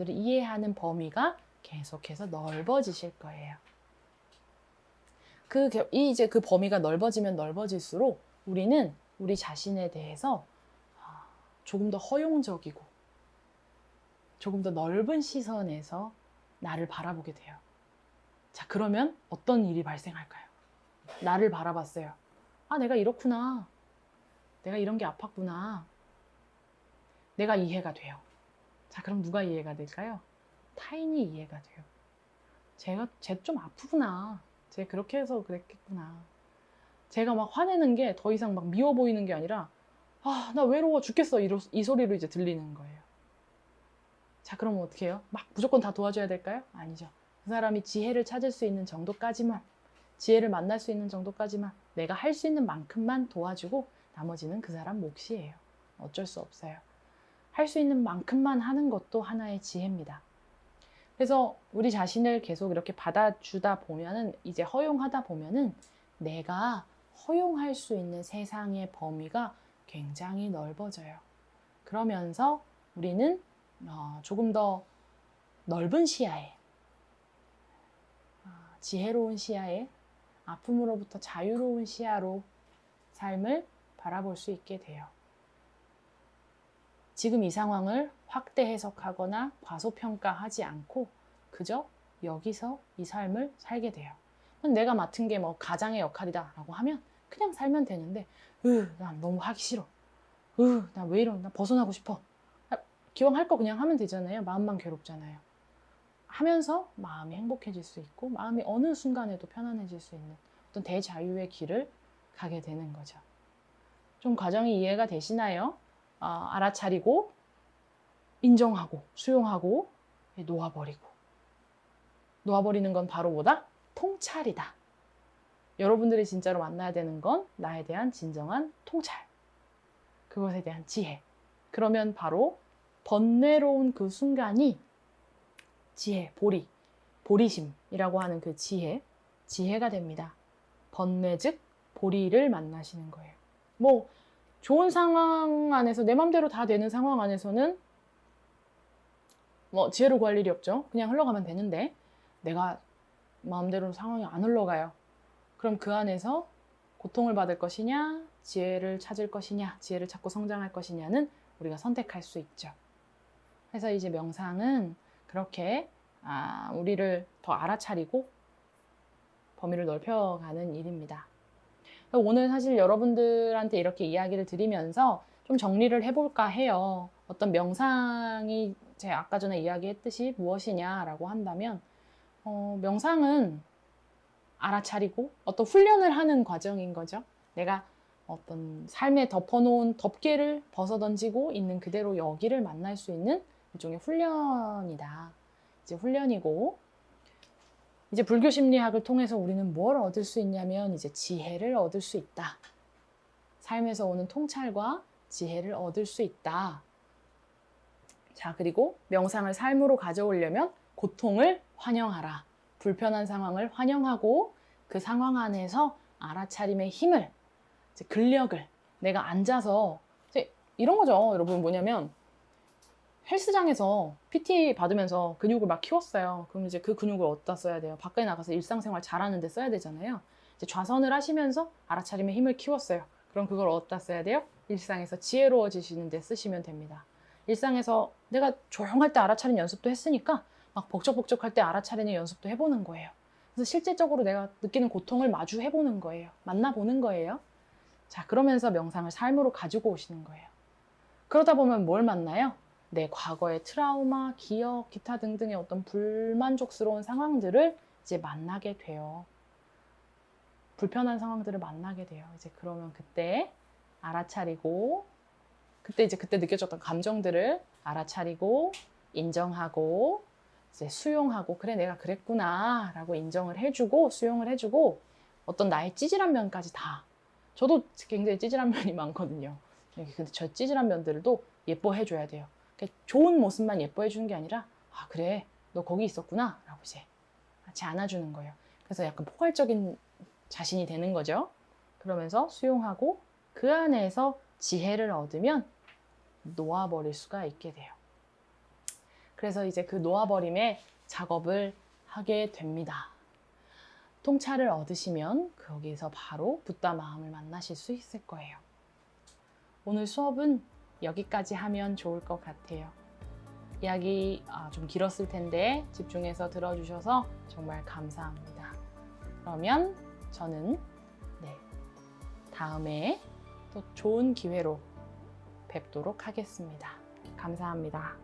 이해하는 범위가 계속해서 넓어지실 거예요. 이제 그 범위가 넓어지면 넓어질수록 우리는 우리 자신에 대해서 조금 더 허용적이고 조금 더 넓은 시선에서 나를 바라보게 돼요. 자, 그러면 어떤 일이 발생할까요? 나를 바라봤어요. 아, 내가 이렇구나. 내가 이런 게 아팠구나. 내가 이해가 돼요. 자, 그럼 누가 이해가 될까요? 타인이 이해가 돼요. 쟤 좀 아프구나. 쟤 그렇게 해서 그랬겠구나. 제가 막 화내는 게 더 이상 막 미워 보이는 게 아니라 아, 나 외로워 죽겠어. 이 소리로 이제 들리는 거예요. 자, 그럼 어떻게 해요? 막 무조건 다 도와줘야 될까요? 아니죠. 그 사람이 지혜를 찾을 수 있는 정도까지만, 지혜를 만날 수 있는 정도까지만, 내가 할 수 있는 만큼만 도와주고 나머지는 그 사람 몫이에요. 어쩔 수 없어요. 할 수 있는 만큼만 하는 것도 하나의 지혜입니다. 그래서 우리 자신을 계속 이렇게 받아주다 보면은, 이제 허용하다 보면은 내가 허용할 수 있는 세상의 범위가 굉장히 넓어져요. 그러면서 우리는 조금 더 넓은 시야에, 지혜로운 시야에, 아픔으로부터 자유로운 시야로 삶을 바라볼 수 있게 돼요. 지금 이 상황을 확대 해석하거나 과소평가하지 않고 그저 여기서 이 삶을 살게 돼요. 내가 맡은 게 뭐 가장의 역할이다 라고 하면 그냥 살면 되는데, 난 너무 하기 싫어. 나 왜 이러? 나 벗어나고 싶어. 기왕 할 거 그냥 하면 되잖아요. 마음만 괴롭잖아요. 하면서 마음이 행복해질 수 있고 마음이 어느 순간에도 편안해질 수 있는 어떤 대자유의 길을 가게 되는 거죠. 좀 과정이 이해가 되시나요? 알아차리고 인정하고 수용하고 놓아버리고, 놓아버리는 건 바로 뭐다? 통찰이다. 여러분들이 진짜로 만나야 되는 건 나에 대한 진정한 통찰, 그것에 대한 지혜. 그러면 바로 번뇌로운 그 순간이 지혜, 보리심이라고 하는 그 지혜가 됩니다. 번뇌 즉 보리를 만나시는 거예요. 뭐 좋은 상황 안에서 내 맘대로 다 되는 상황 안에서는 뭐 지혜를 구할 일이 없죠. 그냥 흘러가면 되는데 내가 마음대로 상황이 안 흘러가요. 그럼 그 안에서 고통을 받을 것이냐, 지혜를 찾을 것이냐, 지혜를 찾고 성장할 것이냐는 우리가 선택할 수 있죠. 그래서 이제 명상은 그렇게 우리를 더 알아차리고 범위를 넓혀가는 일입니다. 오늘 사실 여러분들한테 이렇게 이야기를 드리면서 좀 정리를 해볼까 해요. 어떤 명상이 제가 아까 전에 이야기했듯이 무엇이냐라고 한다면 명상은 알아차리고 어떤 훈련을 하는 과정인 거죠. 내가 어떤 삶에 덮어놓은 덮개를 벗어던지고 있는 그대로 여기를 만날 수 있는 일종의 훈련이다. 이제 훈련이고, 이제 불교 심리학을 통해서 우리는 뭘 얻을 수 있냐면 이제 지혜를 얻을 수 있다. 삶에서 오는 통찰과 지혜를 얻을 수 있다. 자, 그리고 명상을 삶으로 가져오려면 고통을 환영하라. 불편한 상황을 환영하고 그 상황 안에서 알아차림의 힘을, 이제 근력을, 내가 앉아서 이제 이런 거죠. 여러분 뭐냐면 헬스장에서 PT 받으면서 근육을 막 키웠어요. 그럼 이제 그 근육을 어디다 써야 돼요? 밖에 나가서 일상생활 잘하는데 써야 되잖아요. 이제 좌선을 하시면서 알아차림의 힘을 키웠어요. 그럼 그걸 어디다 써야 돼요? 일상에서 지혜로워지시는 데 쓰시면 됩니다. 일상에서 내가 조용할 때 알아차린 연습도 했으니까 막 벅적벅적할 때 알아차리는 연습도 해보는 거예요. 그래서 실질적으로 내가 느끼는 고통을 마주해보는 거예요. 만나보는 거예요. 자, 그러면서 명상을 삶으로 가지고 오시는 거예요. 그러다 보면 뭘 만나요? 내 과거의 트라우마, 기억, 기타 등등의 어떤 불만족스러운 상황들을 이제 만나게 돼요. 불편한 상황들을 만나게 돼요. 이제 그러면 그때 알아차리고, 그때 느껴졌던 감정들을 알아차리고, 인정하고, 이제 수용하고, 그래, 내가 그랬구나, 라고 인정을 해주고, 수용을 해주고, 어떤 나의 찌질한 면까지 다. 저도 굉장히 찌질한 면이 많거든요. 근데 저 찌질한 면들도 예뻐해줘야 돼요. 좋은 모습만 예뻐해주는 게 아니라, 아, 그래, 너 거기 있었구나, 라고 이제 같이 안아주는 거예요. 그래서 약간 포괄적인 자신이 되는 거죠. 그러면서 수용하고, 그 안에서 지혜를 얻으면 놓아버릴 수가 있게 돼요. 그래서 이제 그 놓아버림의 작업을 하게 됩니다. 통찰을 얻으시면 거기서 바로 붓다 마음을 만나실 수 있을 거예요. 오늘 수업은 여기까지 하면 좋을 것 같아요. 이야기 좀 길었을 텐데 집중해서 들어주셔서 정말 감사합니다. 그러면 저는 다음에 또 좋은 기회로 뵙도록 하겠습니다. 감사합니다.